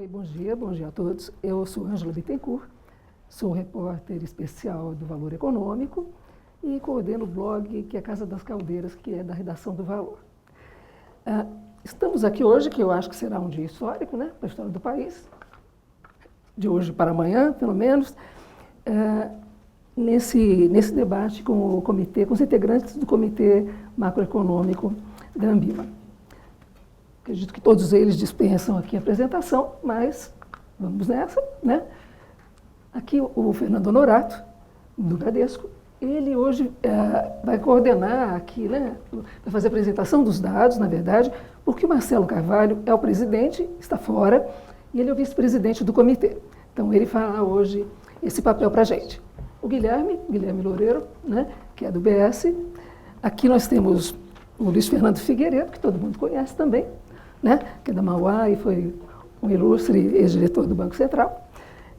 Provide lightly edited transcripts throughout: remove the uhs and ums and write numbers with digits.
Oi, bom dia a todos. Eu sou Ângela Bittencourt, sou repórter especial do Valor Econômico e coordeno o blog que é a Casa das Caldeiras, que é da redação do Valor. Estamos aqui hoje, que eu acho que será um dia histórico, né, para a história do país, de hoje para amanhã, pelo menos, nesse debate com o comitê, com os integrantes do Comitê Macroeconômico da Ambima. Acredito que todos eles dispensam aqui a apresentação, mas vamos nessa, né? Aqui o Fernando Honorato, do Bradesco, ele hoje vai coordenar aqui, né? Vai fazer a apresentação dos dados, na verdade, porque o Marcelo Carvalho é o presidente, está fora, e ele é o vice-presidente do comitê. Então, ele fará hoje esse papel para a gente. O Guilherme Loureiro, né? Que é do BS. Aqui nós temos o Luiz Fernando Figueiredo, que todo mundo conhece também, né? Que é da Mauá e foi um ilustre ex-diretor do Banco Central.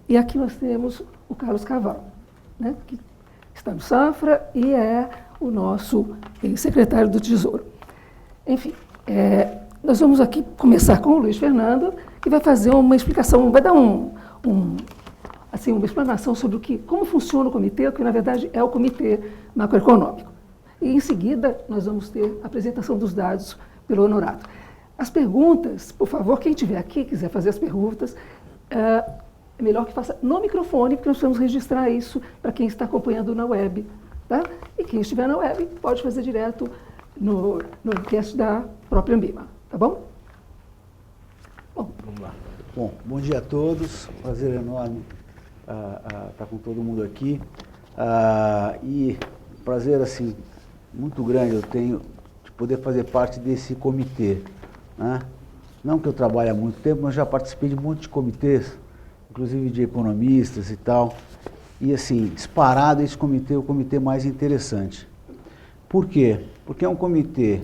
E aqui nós temos o Carlos Cavalo, né? Que está no Safra e é o nosso secretário do Tesouro. Enfim, nós vamos aqui começar com o Luiz Fernando, que vai fazer uma explicação, vai dar uma explanação sobre como funciona o comitê, que na verdade é o Comitê Macroeconômico. E em seguida nós vamos ter a apresentação dos dados pelo Honorato. As perguntas, por favor, quem estiver aqui, quiser fazer as perguntas, é melhor que faça no microfone, porque nós precisamos registrar isso para quem está acompanhando na web. Tá? E quem estiver na web pode fazer direto no enquete da própria Ambima. Tá bom? Bom, vamos lá. Bom dia a todos. Prazer enorme estar com todo mundo aqui. E prazer, assim, muito grande eu tenho de poder fazer parte desse comitê. Né? Não que eu trabalhe há muito tempo, mas já participei de um monte de comitês, inclusive de economistas e tal. E assim, disparado esse comitê é o comitê mais interessante. Por quê? Porque é um comitê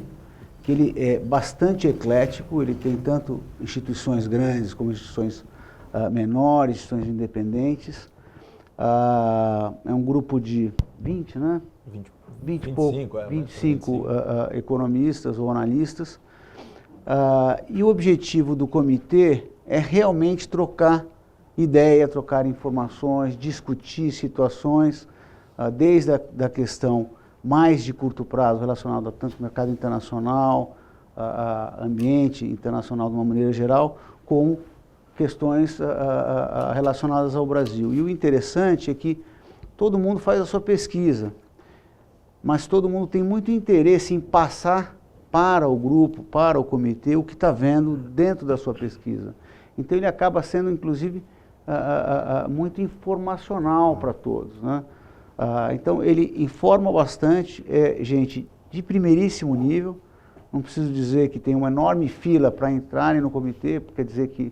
que ele é bastante eclético, ele tem tanto instituições grandes como instituições menores, instituições independentes. É um grupo de 20, né? 25 economistas ou analistas. E o objetivo do comitê é realmente trocar ideia, trocar informações, discutir situações, desde a questão mais de curto prazo relacionada tanto ao mercado internacional, ambiente internacional de uma maneira geral, como questões relacionadas ao Brasil. E o interessante é que todo mundo faz a sua pesquisa, mas todo mundo tem muito interesse em passar para o grupo, para o comitê, o que está vendo dentro da sua pesquisa. Então ele acaba sendo, inclusive, muito informacional para todos, né? Então ele informa bastante, gente de primeiríssimo nível. Não preciso dizer que tem uma enorme fila para entrarem no comitê, porque quer dizer que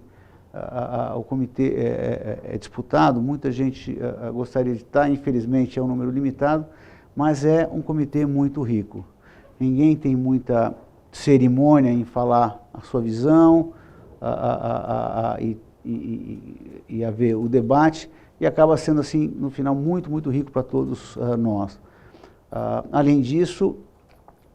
o comitê é disputado, muita gente gostaria de estar, infelizmente é um número limitado, mas é um comitê muito rico. Ninguém tem muita cerimônia em falar a sua visão e haver o debate, e acaba sendo, assim, no final, muito, muito rico para todos nós. Além disso,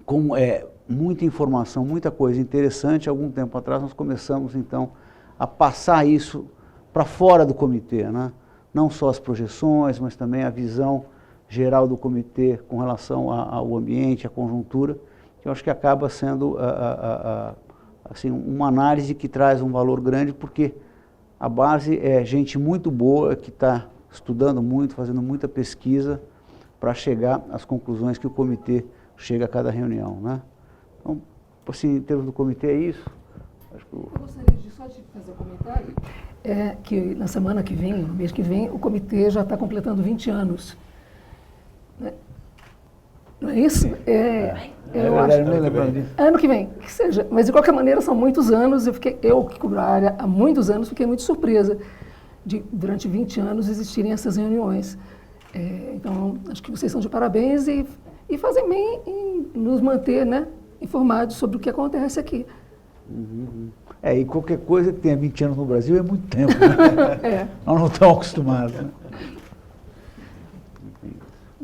como é muita informação, muita coisa interessante, algum tempo atrás nós começamos, então, a passar isso para fora do comitê, né? Não só as projeções, mas também a visão geral do comitê com relação ao ambiente, à conjuntura, que eu acho que acaba sendo assim, uma análise que traz um valor grande, porque a base é gente muito boa, que está estudando muito, fazendo muita pesquisa para chegar às conclusões que o comitê chega a cada reunião, né? Então, assim, em termos do comitê é isso. Acho que eu gostaria só de fazer um comentário, que na semana que vem, no mês que vem, o comitê já está completando 20 anos. Não é isso? Eu acho. Ano que vem, que seja. Mas, de qualquer maneira, são muitos anos. Eu que cubro a área há muitos anos, fiquei muito surpresa de, durante 20 anos, existirem essas reuniões. Então, acho que vocês são de parabéns e fazem bem em nos manter, né, informados sobre o que acontece aqui. E qualquer coisa que tenha 20 anos no Brasil é muito tempo, né? Nós não estamos acostumados, né?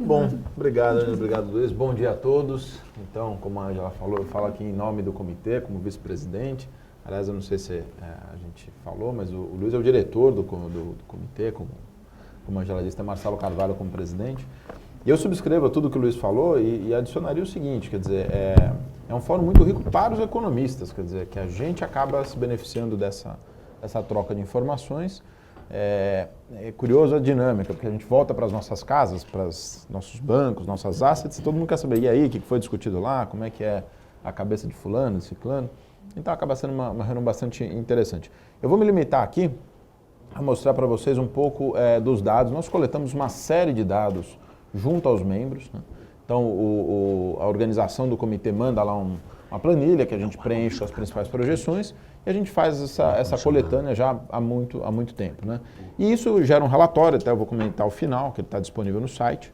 Bom, obrigado Luiz, bom dia a todos. Então, como a Angela falou, eu falo aqui em nome do comitê, como vice-presidente. Aliás, eu não sei se a gente falou, mas o Luiz é o diretor do comitê, como a Angela disse, tem Marcelo Carvalho como presidente. E eu subscrevo tudo que o Luiz falou e adicionaria o seguinte, quer dizer, é um fórum muito rico para os economistas, quer dizer, que a gente acaba se beneficiando dessa troca de informações. É curioso a dinâmica, porque a gente volta para as nossas casas, para os nossos bancos, nossas assets, e todo mundo quer saber, e aí, o que foi discutido lá, como é que é a cabeça de fulano, de ciclano. Então acaba sendo uma reunião bastante interessante. Eu vou me limitar aqui a mostrar para vocês um pouco dos dados. Nós coletamos uma série de dados junto aos membros, né? Então a organização do comitê manda lá uma planilha que a gente preenche com as principais projeções e a gente faz essa coletânea já há muito tempo, né? E isso gera um relatório, até eu vou comentar ao final, que ele está disponível no site,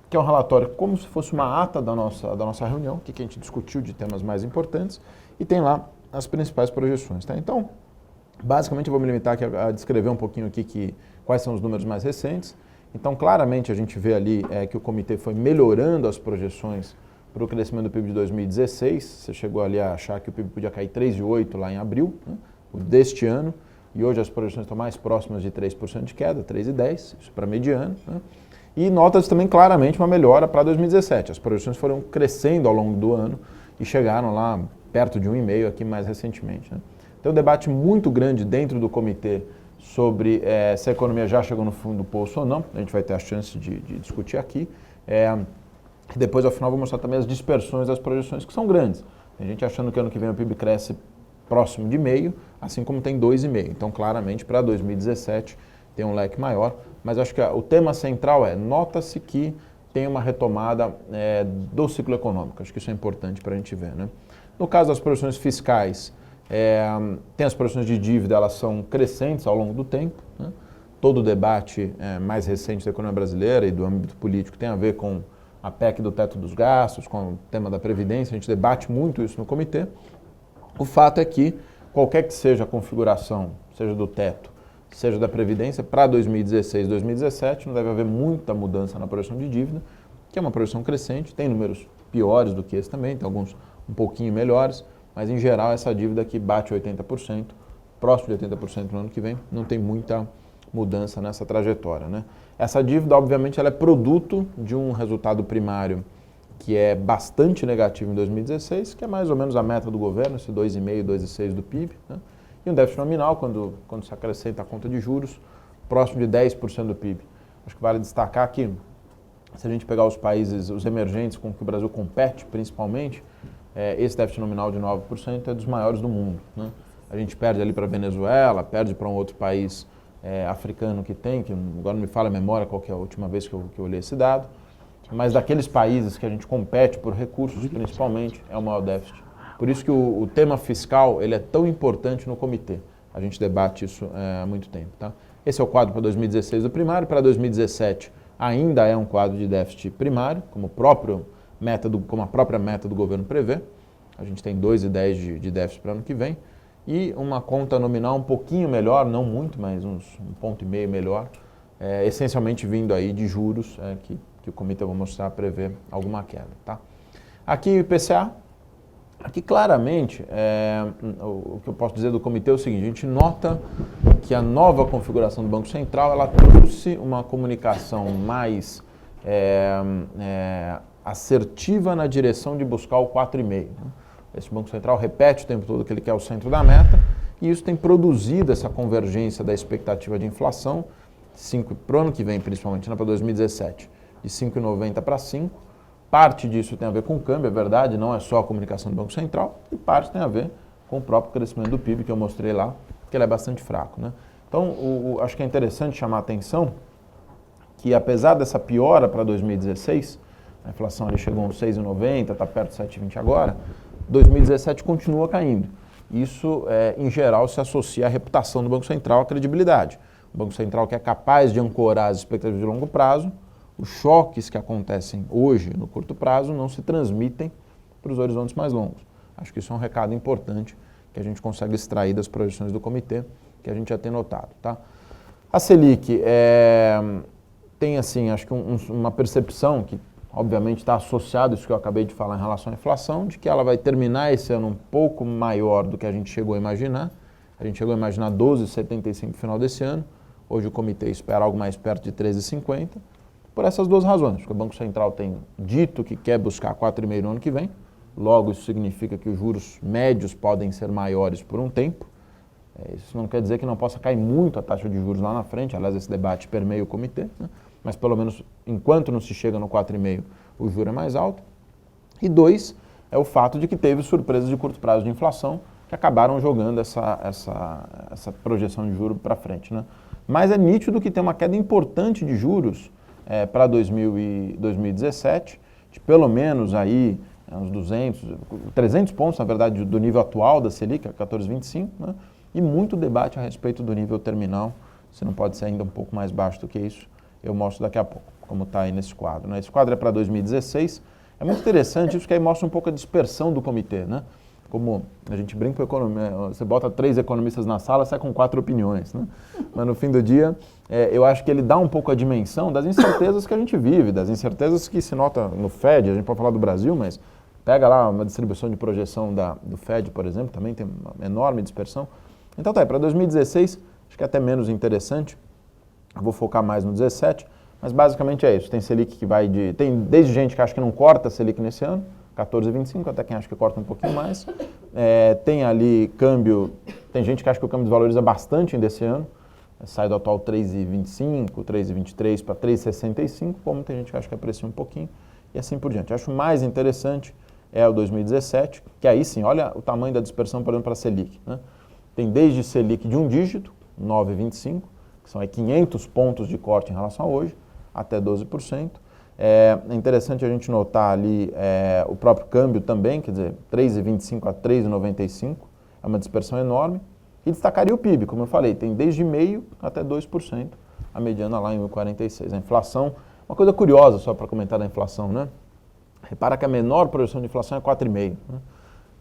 que é um relatório como se fosse uma ata da nossa reunião, que a gente discutiu de temas mais importantes, e tem lá as principais projeções, tá? Então, basicamente eu vou me limitar aqui a descrever um pouquinho aqui quais são os números mais recentes. Então, claramente a gente vê ali que o comitê foi melhorando as projeções para o crescimento do PIB de 2016. Você chegou ali a achar que o PIB podia cair 3,8% lá em abril, né, deste ano, e hoje as projeções estão mais próximas de 3% de queda, 3,10%, isso para mediano, né? E nota-se também claramente uma melhora para 2017. As projeções foram crescendo ao longo do ano e chegaram lá perto de 1,5% aqui mais recentemente, né? Tem um debate muito grande dentro do comitê sobre se a economia já chegou no fundo do poço ou não. A gente vai ter a chance de discutir aqui. Depois, ao final, vou mostrar também as dispersões das projeções, que são grandes. Tem gente achando que ano que vem o PIB cresce próximo de 0,5%, assim como tem 2,5%. Então, claramente, para 2017 tem um leque maior. Mas acho que o tema central nota-se que tem uma retomada do ciclo econômico. Acho que isso é importante para a gente ver, né? No caso das projeções fiscais, tem as projeções de dívida, elas são crescentes ao longo do tempo, né? Todo o debate mais recente da economia brasileira e do âmbito político tem a ver com a PEC do teto dos gastos, com o tema da Previdência, a gente debate muito isso no comitê. O fato é que, qualquer que seja a configuração, seja do teto, seja da Previdência, para 2016 e 2017 não deve haver muita mudança na projeção de dívida, que é uma projeção crescente, tem números piores do que esse também, tem alguns um pouquinho melhores, mas em geral essa dívida aqui bate 80%, próximo de 80% no ano que vem, não tem muita mudança nessa trajetória, né? Essa dívida, obviamente, ela é produto de um resultado primário que é bastante negativo em 2016, que é mais ou menos a meta do governo, esse 2,5%, 2,6% do PIB, né? E um déficit nominal, quando se acrescenta a conta de juros, próximo de 10% do PIB. Acho que vale destacar que, se a gente pegar os países, os emergentes com que o Brasil compete, principalmente, esse déficit nominal de 9% é dos maiores do mundo, né? A gente perde ali para a Venezuela, perde para um outro país africano que agora não me fala a memória qual que é a última vez que eu olhei esse dado, mas daqueles países que a gente compete por recursos, principalmente, é o maior déficit. Por isso que o tema fiscal ele é tão importante no comitê. A gente debate isso há muito tempo, tá? Esse é o quadro para 2016 do primário. Para 2017 ainda é um quadro de déficit primário, como a própria meta do governo prevê. A gente tem 2,10 de déficit para o ano que vem. E uma conta nominal um pouquinho melhor, não muito, mas um ponto e meio melhor, essencialmente vindo aí de juros, que o comitê, eu vou mostrar, prevê alguma queda, tá? Aqui o IPCA, aqui claramente, o que eu posso dizer do comitê é o seguinte: a gente nota que a nova configuração do Banco Central, ela trouxe uma comunicação mais assertiva na direção de buscar o 4,5, né? Esse Banco Central repete o tempo todo que ele quer o centro da meta, e isso tem produzido essa convergência da expectativa de inflação, para o ano que vem, principalmente, para 2017, de 5,90 para 5. Parte disso tem a ver com o câmbio, é verdade, não é só a comunicação do Banco Central, e parte tem a ver com o próprio crescimento do PIB, que eu mostrei lá, que ele é bastante fraco, né? Então, acho que é interessante chamar a atenção que, apesar dessa piora para 2016, a inflação ali chegou a uns 6,90, está perto de 7,20 agora, 2017 continua caindo. Isso, em geral, se associa à reputação do Banco Central, à credibilidade. O Banco Central que é capaz de ancorar as expectativas de longo prazo, os choques que acontecem hoje no curto prazo não se transmitem para os horizontes mais longos. Acho que isso é um recado importante que a gente consegue extrair das projeções do comitê, que a gente já tem notado, tá? A Selic tem, assim, acho que uma percepção que obviamente está associado a isso que eu acabei de falar em relação à inflação, de que ela vai terminar esse ano um pouco maior do que a gente chegou a imaginar. A gente chegou a imaginar 12,75 no final desse ano. Hoje o comitê espera algo mais perto de 13,50. Por essas duas razões, porque o Banco Central tem dito que quer buscar 4,5 no ano que vem. Logo, isso significa que os juros médios podem ser maiores por um tempo. Isso não quer dizer que não possa cair muito a taxa de juros lá na frente. Aliás, esse debate permeia o comitê, né? Mas pelo menos enquanto não se chega no 4,5, o juro é mais alto. E 2, é o fato de que teve surpresas de curto prazo de inflação que acabaram jogando essa projeção de juros para frente, né? Mas é nítido que tem uma queda importante de juros para 2017, de pelo menos aí uns 300 pontos, na verdade, do nível atual da Selic, 14,25, né? E muito debate a respeito do nível terminal, se não pode ser ainda um pouco mais baixo do que isso, eu mostro daqui a pouco, como está aí nesse quadro, né? Esse quadro é para 2016, é muito interessante isso, que aí mostra um pouco a dispersão do comitê, né? Como a gente brinca com economia, você bota 3 economistas na sala, sai com 4 opiniões, né? Mas no fim do dia, eu acho que ele dá um pouco a dimensão das incertezas que a gente vive, das incertezas que se nota no FED, a gente pode falar do Brasil, mas pega lá uma distribuição de projeção do FED, por exemplo, também tem uma enorme dispersão. Então tá aí, para 2016, acho que é até menos interessante, eu vou focar mais no 17, mas basicamente é isso, tem Selic que vai tem desde gente que acha que não corta a Selic nesse ano, 14,25, até quem acha que corta um pouquinho mais. Tem ali câmbio, tem gente que acha que o câmbio desvaloriza bastante ainda esse ano, sai do atual 3,25, 3,23 para 3,65, como tem gente que acha que aprecia um pouquinho, e assim por diante. Acho mais interessante é o 2017, que aí sim, olha o tamanho da dispersão, por exemplo, para a Selic, né? Tem desde Selic de um dígito, 9,25, que são aí 500 pontos de corte em relação a hoje, até 12%. É interessante a gente notar ali o próprio câmbio também, quer dizer, 3,25 a 3,95, é uma dispersão enorme. E destacaria o PIB, como eu falei, tem desde 0,5% até 2%, a mediana lá em 1,46. A inflação, uma coisa curiosa só para comentar da inflação, né? Repara que a menor projeção de inflação é 4,5%. Né?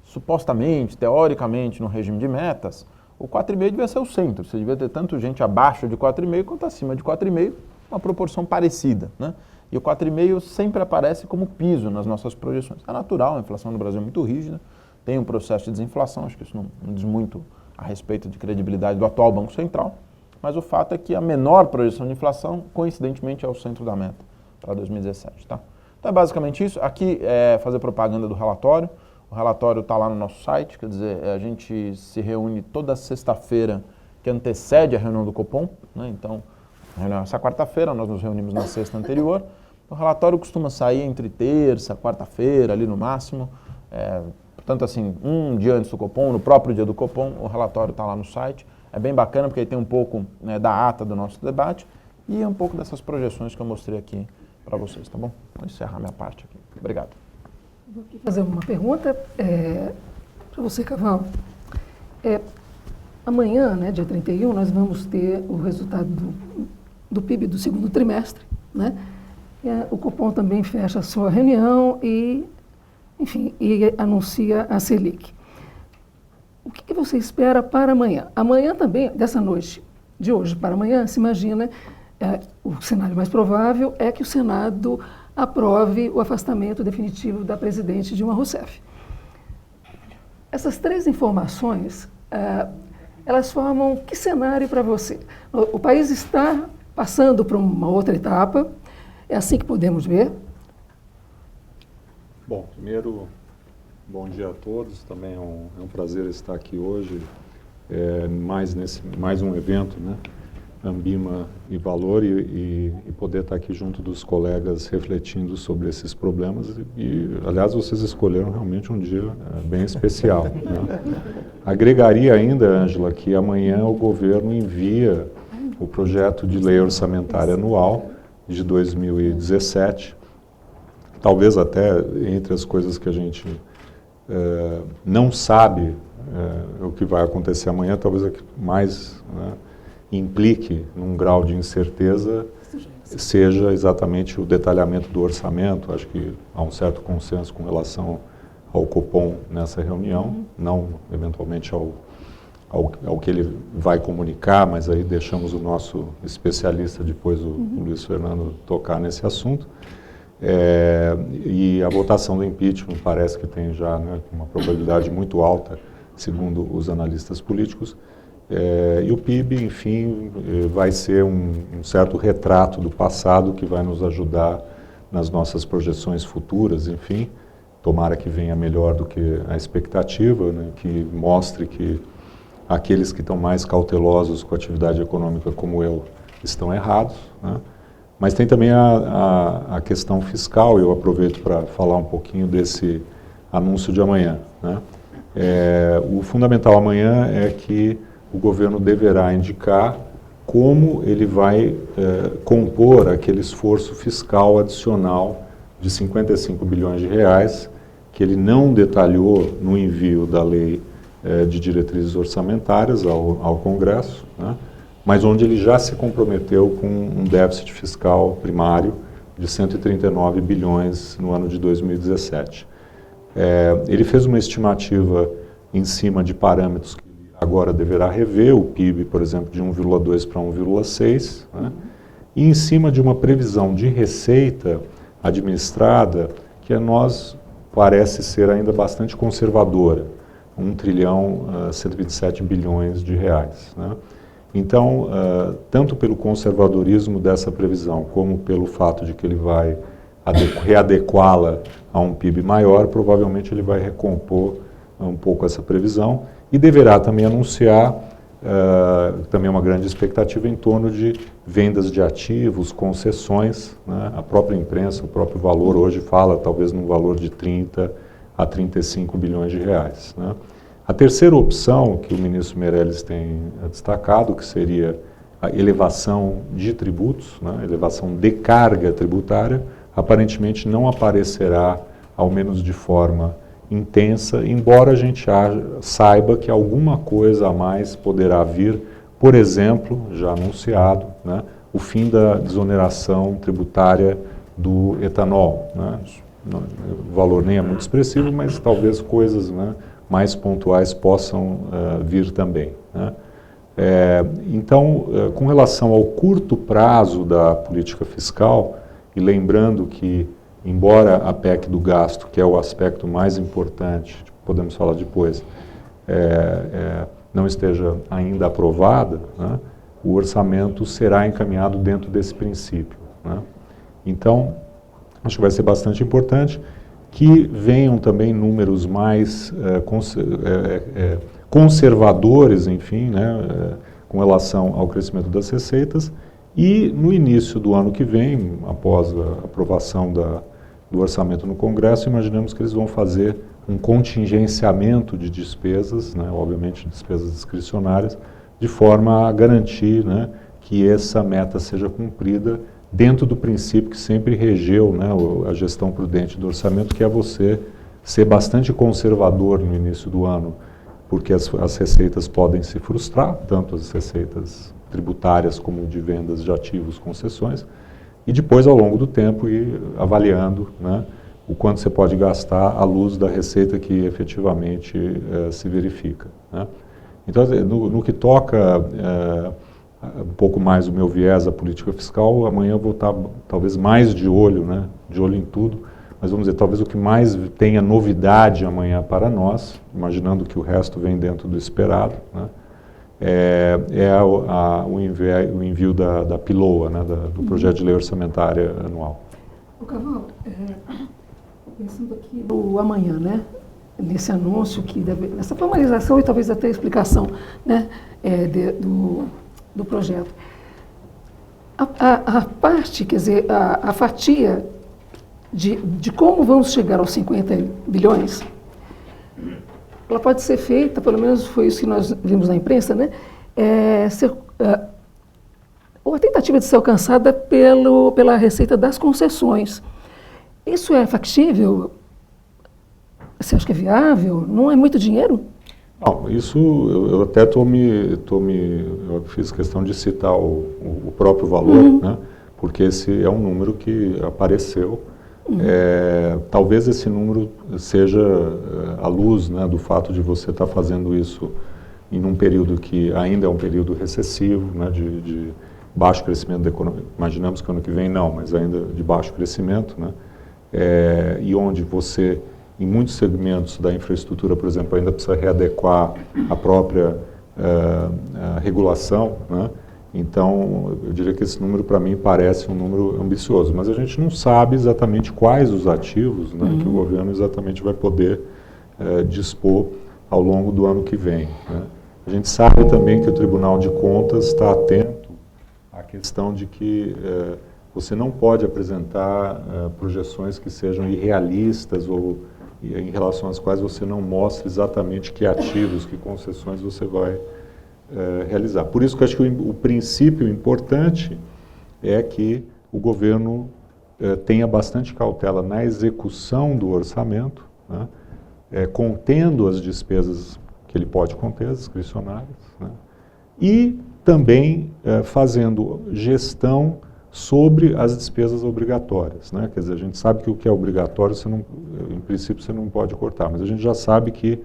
Supostamente, teoricamente, no regime de metas, o 4,5% devia ser o centro. Você devia ter tanto gente abaixo de 4,5% quanto acima de 4,5%, uma proporção parecida, né? E o 4,5% sempre aparece como piso nas nossas projeções. É natural, a inflação no Brasil é muito rígida, tem um processo de desinflação, acho que isso não diz muito a respeito de credibilidade do atual Banco Central, mas o fato é que a menor projeção de inflação, coincidentemente, é o centro da meta para 2017, tá? Então é basicamente isso. Aqui é fazer propaganda do relatório. O relatório está lá no nosso site, quer dizer, a gente se reúne toda sexta-feira que antecede a reunião do Copom, né? Então, a reunião é essa quarta-feira, nós nos reunimos na sexta anterior. O relatório costuma sair entre terça, quarta-feira, ali no máximo. Portanto, assim, um dia antes do Copom, no próprio dia do Copom, o relatório está lá no site. É bem bacana porque aí tem um pouco, né, da ata do nosso debate e um pouco dessas projeções que eu mostrei aqui para vocês, tá bom? Vou encerrar minha parte aqui. Obrigado. Vou aqui fazer uma pergunta para você, Cavalo. Amanhã, né, dia 31, nós vamos ter o resultado do PIB do segundo trimestre, né? O Copom também fecha a sua reunião e, enfim, e anuncia a Selic. O que você espera para amanhã? Amanhã também, dessa noite, de hoje para amanhã, se imagina, o cenário mais provável é que o Senado aprove o afastamento definitivo da presidente Dilma Rousseff. Essas 3 informações, elas formam que cenário para você? O país está passando por uma outra etapa, é assim que podemos ver? Bom, primeiro, bom dia a todos, também é um prazer estar aqui hoje, mais um evento, né? Ambima e Valor e poder estar aqui junto dos colegas refletindo sobre esses problemas e, aliás, vocês escolheram realmente um dia bem especial, né? Agregaria ainda, Ângela, que amanhã o governo envia o projeto de lei orçamentária anual de 2017, talvez até entre as coisas que a gente não sabe o que vai acontecer amanhã, talvez a que mais, né, implique num grau de incerteza seja exatamente o detalhamento do orçamento. Acho que há um certo consenso com relação ao Copom nessa reunião, não eventualmente ao que ele vai comunicar, mas aí deixamos o nosso especialista, depois o Luiz Fernando, tocar nesse assunto. E a votação do impeachment parece que tem já, né, uma probabilidade muito alta, segundo os analistas políticos. E o PIB, enfim, vai ser um certo retrato do passado que vai nos ajudar nas nossas projeções futuras, enfim. Tomara que venha melhor do que a expectativa, né, que mostre que aqueles que estão mais cautelosos com a atividade econômica como eu estão errados, né? Mas tem também a questão fiscal, eu aproveito para falar um pouquinho desse anúncio de amanhã, né? O fundamental amanhã é que o governo deverá indicar como ele vai compor aquele esforço fiscal adicional de 55 bilhões de reais, que ele não detalhou no envio da lei de diretrizes orçamentárias ao Congresso, né? Mas onde ele já se comprometeu com um déficit fiscal primário de 139 bilhões no ano de 2017. Ele fez uma estimativa em cima de parâmetros que ele agora deverá rever, o PIB, por exemplo, de 1,2 para 1,6, né? E em cima de uma previsão de receita administrada que a nós parece ser ainda bastante conservadora, 1 trilhão 127 bilhões de reais, né? Então, tanto pelo conservadorismo dessa previsão, como pelo fato de que ele vai readequá-la a um PIB maior, provavelmente ele vai recompor um pouco essa previsão e deverá também anunciar, também uma grande expectativa em torno de vendas de ativos, concessões, né? A própria imprensa, o próprio valor hoje fala talvez num valor de 30 a 35 bilhões de reais, né? A terceira opção que o ministro Meirelles tem destacado, que seria a elevação de tributos, né, elevação de carga tributária, aparentemente não aparecerá, ao menos de forma intensa, embora a gente saiba que alguma coisa a mais poderá vir, por exemplo, já anunciado, né, o fim da desoneração tributária do etanol, né. O valor nem é muito expressivo, mas talvez coisas, né, mais pontuais possam vir também, né? Então, com relação ao curto prazo da política fiscal, e lembrando que, embora a PEC do gasto, que é o aspecto mais importante, podemos falar depois, não esteja ainda aprovada, né, o orçamento será encaminhado dentro desse princípio, né? Então, acho que vai ser bastante importante que venham também números mais conservadores, enfim, né, com relação ao crescimento das receitas, e no início do ano que vem, após a aprovação do orçamento no Congresso, imaginamos que eles vão fazer um contingenciamento de despesas, né, obviamente despesas discricionárias, de forma a garantir, né, que essa meta seja cumprida dentro do princípio que sempre regeu, né, a gestão prudente do orçamento, que é você ser bastante conservador no início do ano, porque as receitas podem se frustrar, tanto as receitas tributárias como de vendas de ativos, concessões, e depois, ao longo do tempo, ir avaliando, né, o quanto você pode gastar à luz da receita que efetivamente se verifica, né. Então, no que toca um pouco mais o meu viés à política fiscal, amanhã eu vou estar talvez mais de olho, né, de olho em tudo, mas vamos dizer, talvez o que mais tenha novidade amanhã para nós, imaginando que o resto vem dentro do esperado, né, o envio da PILOA, né, do Projeto de Lei Orçamentária Anual. O Cavalo, pensando aqui no amanhã, né, nesse anúncio, nessa formalização e talvez até explicação, né, do projeto. A parte, quer dizer, a fatia de como vamos chegar aos 50 bilhões, ela pode ser feita, pelo menos foi isso que nós vimos na imprensa, né? Ou a tentativa de ser alcançada pela receita das concessões. Isso é factível? Você acha que é viável? Não é muito dinheiro? Não, isso eu até eu fiz questão de citar o próprio valor, né? Porque esse é um número que apareceu. Talvez esse número seja à luz, né, do fato de você estar fazendo isso em um período que ainda é um período recessivo, né, baixo crescimento da economia, imaginamos que ano que vem não, mas ainda de baixo crescimento, né? E onde você, em muitos segmentos da infraestrutura, por exemplo, ainda precisa readequar a própria a regulação, né? Então, eu diria que esse número, para mim, parece um número ambicioso, mas a gente não sabe exatamente quais os ativos, né, que o governo exatamente vai poder dispor ao longo do ano que vem, né? A gente sabe também que o Tribunal de Contas está atento à questão de que você não pode apresentar projeções que sejam irrealistas ou em relação às quais você não mostre exatamente que ativos, que concessões você vai realizar. Por isso que eu acho que o princípio importante é que o governo tenha bastante cautela na execução do orçamento, né? Contendo as despesas que ele pode conter, as discricionárias, né? E também fazendo gestão sobre as despesas obrigatórias, né? Quer dizer, a gente sabe que o que é obrigatório, em princípio, você não pode cortar, mas a gente já sabe que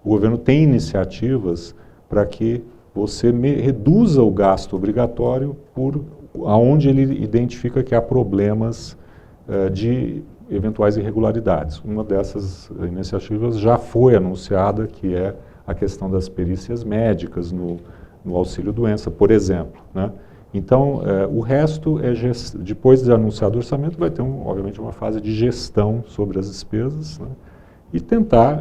o governo tem iniciativas para que você reduza o gasto obrigatório por aonde ele identifica que há problemas de eventuais irregularidades. Uma dessas iniciativas já foi anunciada, que é a questão das perícias médicas no auxílio-doença, por exemplo, né? Então, o resto depois de anunciado o orçamento, vai ter, obviamente, uma fase de gestão sobre as despesas, né? E tentar,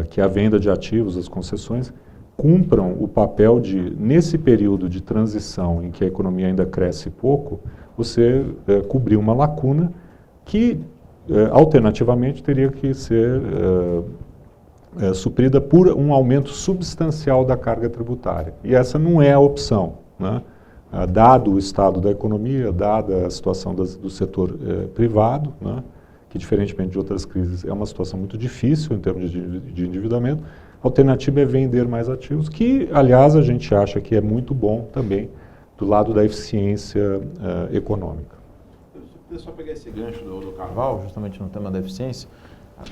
que a venda de ativos, as concessões, cumpram o papel de, nesse período de transição em que a economia ainda cresce pouco, você cobrir uma lacuna que, alternativamente, teria que ser suprida por um aumento substancial da carga tributária. E essa não é a opção, né? Dado o estado da economia, dada a situação do setor privado, né? Que, diferentemente de outras crises, é uma situação muito difícil em termos de endividamento. A alternativa é vender mais ativos, que, aliás, a gente acha que é muito bom também do lado da eficiência econômica. Eu só pegar esse gancho do Carvalho, justamente no tema da eficiência,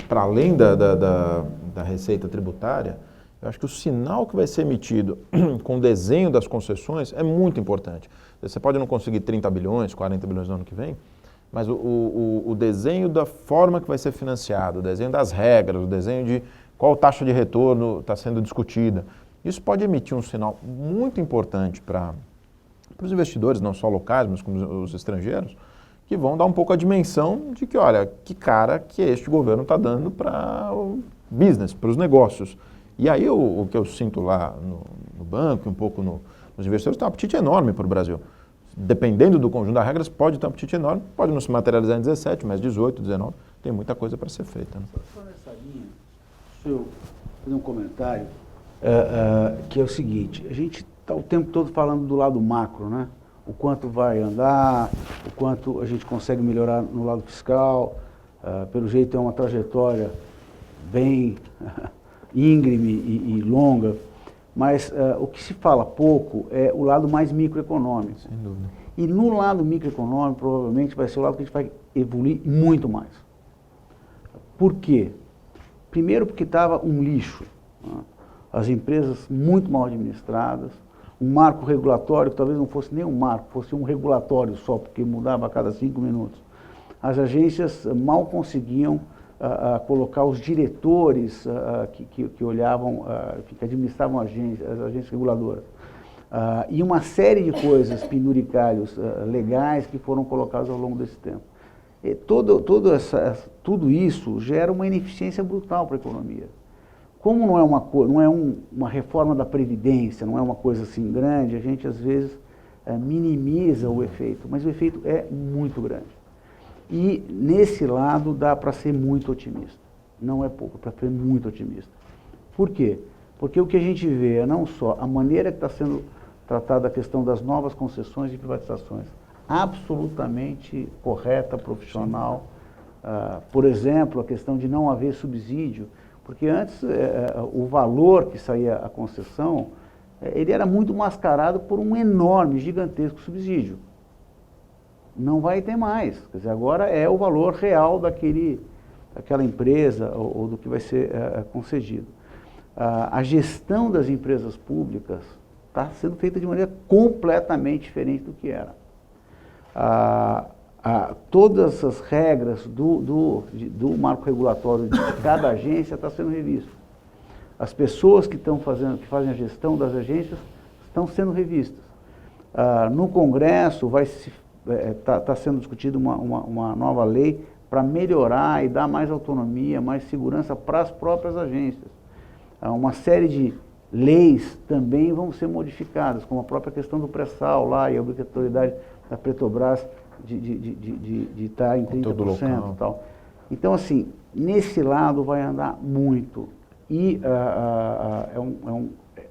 para além da receita tributária, eu acho que o sinal que vai ser emitido com o desenho das concessões é muito importante. Você pode não conseguir 30 bilhões, 40 bilhões no ano que vem, mas o desenho da forma que vai ser financiado, o desenho das regras, o desenho de qual taxa de retorno está sendo discutida, isso pode emitir um sinal muito importante para os investidores, não só locais, mas como os estrangeiros, que vão dar um pouco a dimensão de que, olha, que cara que este governo está dando para o business, para os negócios. E aí o que eu sinto lá no banco, um pouco nos investidores, tem um apetite enorme para o Brasil. Dependendo do conjunto das regras, pode ter um apetite enorme, pode não se materializar em 17, mas 18, 19, tem muita coisa para ser feita, né? Só nessa linha, deixa eu fazer um comentário, que é o seguinte: a gente está o tempo todo falando do lado macro, né? O quanto vai andar, o quanto a gente consegue melhorar no lado fiscal, pelo jeito é uma trajetória bem íngreme e longa, mas o que se fala pouco é o lado mais microeconômico. Sem dúvida. E no lado microeconômico, provavelmente, vai ser o lado que a gente vai evoluir muito mais. Por quê? Primeiro porque estava um lixo, né? As empresas muito mal administradas, um marco regulatório que talvez não fosse nem um marco, fosse um regulatório só, porque mudava a cada 5 minutos. As agências mal conseguiam colocar os diretores que olhavam, que administravam as agências reguladoras. E uma série de coisas, penduricalhos legais que foram colocados ao longo desse tempo. E tudo isso gera uma ineficiência brutal para a economia. Como não é uma reforma da Previdência, não é uma coisa assim grande, a gente às vezes minimiza o efeito, mas o efeito é muito grande. E nesse lado dá para ser muito otimista, não é pouco, para ser muito otimista. Por quê? Porque o que a gente vê é não só a maneira que está sendo tratada a questão das novas concessões e privatizações, absolutamente correta, profissional. Por exemplo, a questão de não haver subsídio, porque antes o valor que saía a concessão, ele era muito mascarado por um enorme, gigantesco subsídio. Não vai ter mais, quer dizer, agora é o valor real daquela empresa ou do que vai ser concedido. A gestão das empresas públicas está sendo feita de maneira completamente diferente do que era. Todas as regras do marco regulatório de cada agência está sendo revisto. As pessoas que fazem a gestão das agências estão sendo revistas. No Congresso está sendo discutida uma nova lei para melhorar e dar mais autonomia, mais segurança para as próprias agências. Uma série de leis também vão ser modificadas, como a própria questão do pré-sal lá e a obrigatoriedade da Petrobras de estar em 30% e tal. Então, assim, nesse lado vai andar muito. E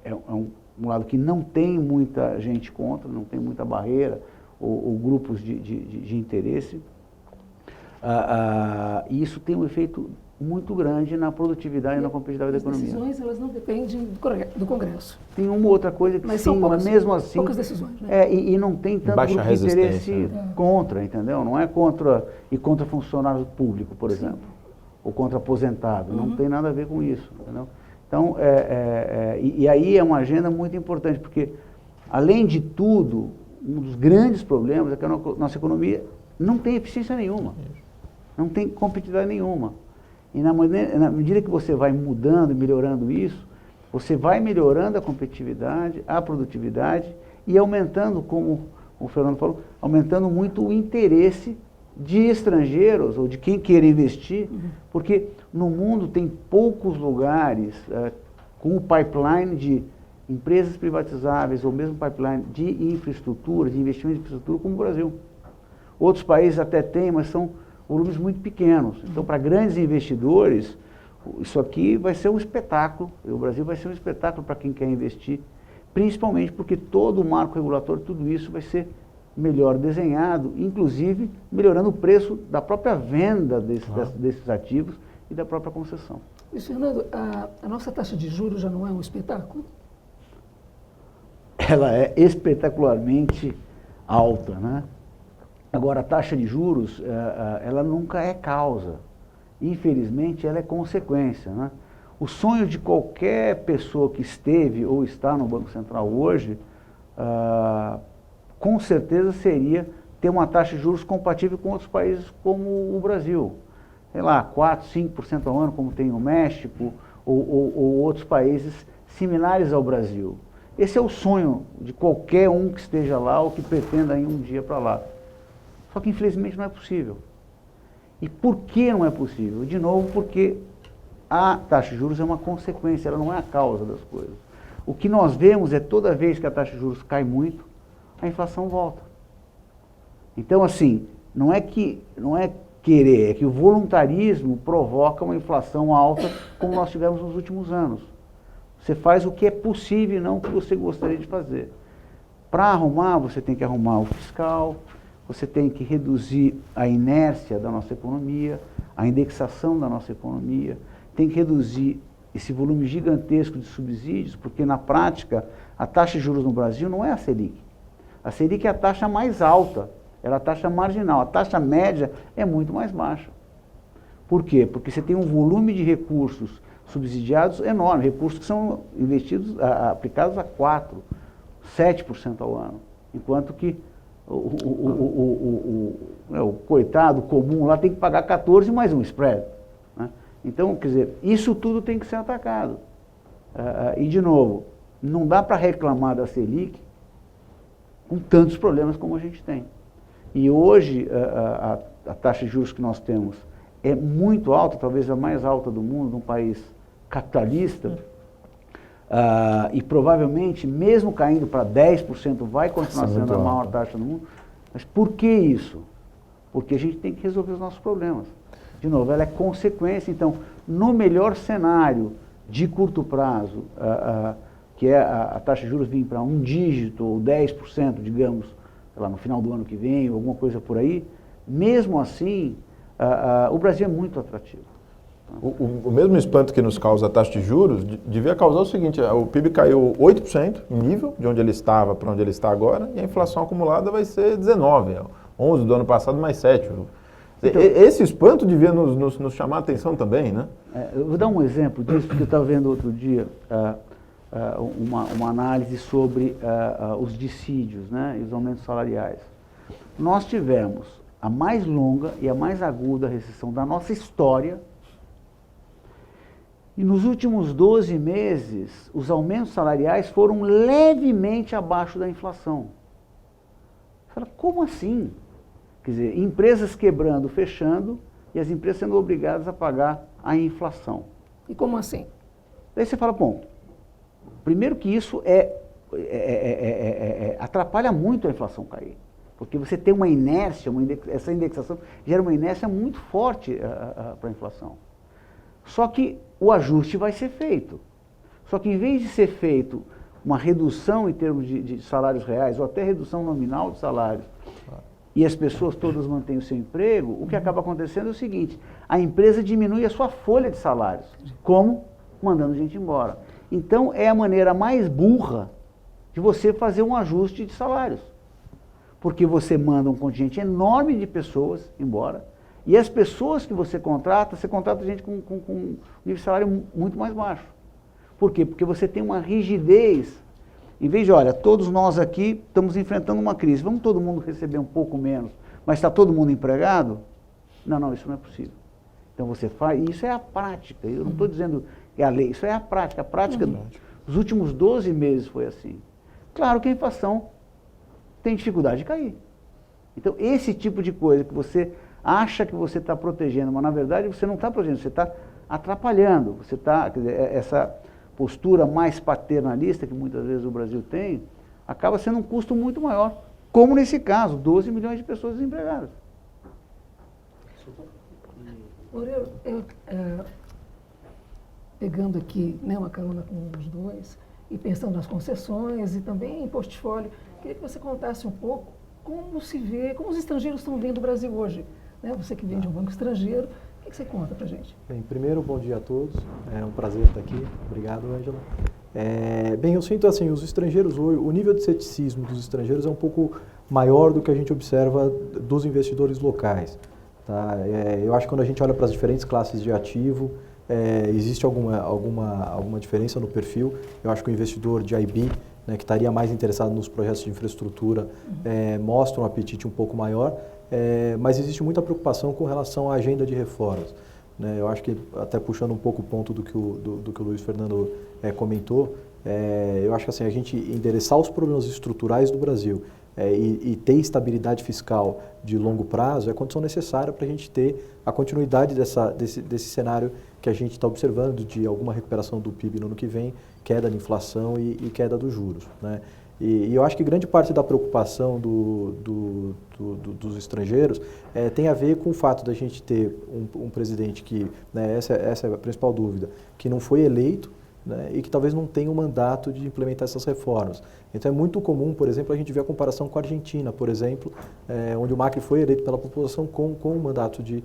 é um lado que não tem muita gente contra, não tem muita barreira ou grupos de interesse. E isso tem um efeito muito grande na produtividade e na competitividade da economia. As decisões, elas não dependem do Congresso. Tem uma outra coisa que mas sim, mas mesmo assim... poucas decisões, né? E não tem tanto Baixa grupo de interesse resistência. contra, entendeu? Não é contra funcionário público, por exemplo, ou contra aposentado. Não tem nada a ver com isso, entendeu? Então, e aí é uma agenda muito importante, porque, além de tudo, um dos grandes problemas é que a nossa economia não tem eficiência nenhuma, não tem competitividade nenhuma. E na medida que você vai mudando e melhorando isso, você vai melhorando a competitividade, a produtividade e aumentando, como o Fernando falou, aumentando muito o interesse de estrangeiros ou de quem queira investir, porque no mundo tem poucos lugares com o pipeline de empresas privatizáveis ou mesmo pipeline de infraestrutura, de investimento em infraestrutura como o Brasil. Outros países até têm, mas são volumes muito pequenos. Então, para grandes investidores, isso aqui vai ser um espetáculo. O Brasil vai ser um espetáculo para quem quer investir, principalmente porque todo o marco regulatório, tudo isso vai ser melhor desenhado, inclusive melhorando o preço da própria venda desses ativos e da própria concessão. Luiz Fernando, a nossa taxa de juros já não é um espetáculo? Ela é espetacularmente alta, né? Agora, a taxa de juros, ela nunca é causa. Infelizmente, ela é consequência, né? O sonho de qualquer pessoa que esteve ou está no Banco Central hoje, com certeza seria ter uma taxa de juros compatível com outros países como o Brasil. Sei lá, 4, 5% ao ano, como tem o México, ou outros países similares ao Brasil. Esse é o sonho de qualquer um que esteja lá ou que pretenda ir um dia para lá. Só que, infelizmente, não é possível. E por que não é possível? De novo, porque a taxa de juros é uma consequência, ela não é a causa das coisas. O que nós vemos é toda vez que a taxa de juros cai muito, a inflação volta. Então, assim, não é querer, é que o voluntarismo provoca uma inflação alta, como nós tivemos nos últimos anos. Você faz o que é possível e não o que você gostaria de fazer. Para arrumar, você tem que arrumar o fiscal, você tem que reduzir a inércia da nossa economia, a indexação da nossa economia, tem que reduzir esse volume gigantesco de subsídios, porque na prática a taxa de juros no Brasil não é a Selic. A Selic é a taxa mais alta, ela é a taxa marginal, a taxa média é muito mais baixa. Por quê? Porque você tem um volume de recursos subsidiados enorme, recursos que são investidos, aplicados a 4%, 7% ao ano, enquanto que o coitado comum lá tem que pagar 14 mais um spread, né? Então, quer dizer, isso tudo tem que ser atacado. E, de novo, não dá para reclamar da Selic com tantos problemas como a gente tem. E hoje, a taxa de juros que nós temos é muito alta, talvez a mais alta do mundo, num país capitalista, e provavelmente, mesmo caindo para 10%, vai continuar sendo a maior taxa do mundo. Mas por que isso? Porque a gente tem que resolver os nossos problemas. De novo, ela é consequência. Então, no melhor cenário de curto prazo, que é a taxa de juros vir para um dígito, ou 10%, digamos, sei lá, no final do ano que vem, ou alguma coisa por aí, mesmo assim, o Brasil é muito atrativo. O mesmo espanto que nos causa a taxa de juros devia causar o seguinte: o PIB caiu 8% em nível, de onde ele estava para onde ele está agora, e a inflação acumulada vai ser 19%, 11% do ano passado mais 7%. Então, esse espanto devia nos chamar a atenção também, né? Eu vou dar um exemplo disso, porque eu estava vendo outro dia, uma análise sobre os dissídios, né, e os aumentos salariais. Nós tivemos a mais longa e a mais aguda recessão da nossa história, e nos últimos 12 meses, os aumentos salariais foram levemente abaixo da inflação. Você fala, como assim? Quer dizer, empresas quebrando, fechando, e as empresas sendo obrigadas a pagar a inflação. E como assim? Daí você fala, bom, primeiro que isso atrapalha muito a inflação cair. Porque você tem uma inércia, essa indexação gera uma inércia muito forte para a inflação. Só que o ajuste vai ser feito. Só que em vez de ser feito uma redução em termos de salários reais, ou até redução nominal de salários, e as pessoas todas mantêm o seu emprego, o que acaba acontecendo é o seguinte, a empresa diminui a sua folha de salários. Como? Mandando gente embora. Então, é a maneira mais burra de você fazer um ajuste de salários. Porque você manda um contingente enorme de pessoas embora, e as pessoas que você contrata gente com um nível de salário muito mais baixo. Por quê? Porque você tem uma rigidez. Em vez de, olha, todos nós aqui estamos enfrentando uma crise, vamos todo mundo receber um pouco menos, mas está todo mundo empregado? Não, isso não é possível. Então você faz, e isso é a prática, eu não estou dizendo que é a lei, isso é a prática dos últimos 12 meses foi assim. Claro que a inflação tem dificuldade de cair. Então esse tipo de coisa que você acha que você está protegendo, mas na verdade você não está protegendo, você está atrapalhando, você está, quer dizer, essa postura mais paternalista que muitas vezes o Brasil tem, acaba sendo um custo muito maior, como nesse caso, 12 milhões de pessoas desempregadas. Moreiro, pegando aqui, né, uma carona com os dois, e pensando nas concessões e também em portfólio, queria que você contasse um pouco como se vê, como os estrangeiros estão vendo o Brasil hoje. Né? Você que vem de um banco estrangeiro, o que você conta pra gente? Bem, primeiro, bom dia a todos. É um prazer estar aqui. Obrigado, Ângela. Bem, eu sinto assim, os estrangeiros hoje, o nível de ceticismo dos estrangeiros é um pouco maior do que a gente observa dos investidores locais. Tá? Eu acho que quando a gente olha para as diferentes classes de ativo, existe alguma diferença no perfil. Eu acho que o investidor de IB, né, que estaria mais interessado nos projetos de infraestrutura, mostra um apetite um pouco maior. Mas existe muita preocupação com relação à agenda de reformas. Né? Eu acho que, até puxando um pouco o ponto do que o Luiz Fernando comentou, eu acho que assim, a gente endereçar os problemas estruturais do Brasil e ter estabilidade fiscal de longo prazo é condição necessária para a gente ter a continuidade desse cenário que a gente está observando de alguma recuperação do PIB no ano que vem, queda da inflação e queda dos juros. Né? E eu acho que grande parte da preocupação dos estrangeiros tem a ver com o fato da gente ter um presidente que, né, essa é a principal dúvida, que não foi eleito, né, e que talvez não tenha um mandato de implementar essas reformas. Então é muito comum, por exemplo, a gente ver a comparação com a Argentina, por exemplo, onde o Macri foi eleito pela população com o mandato de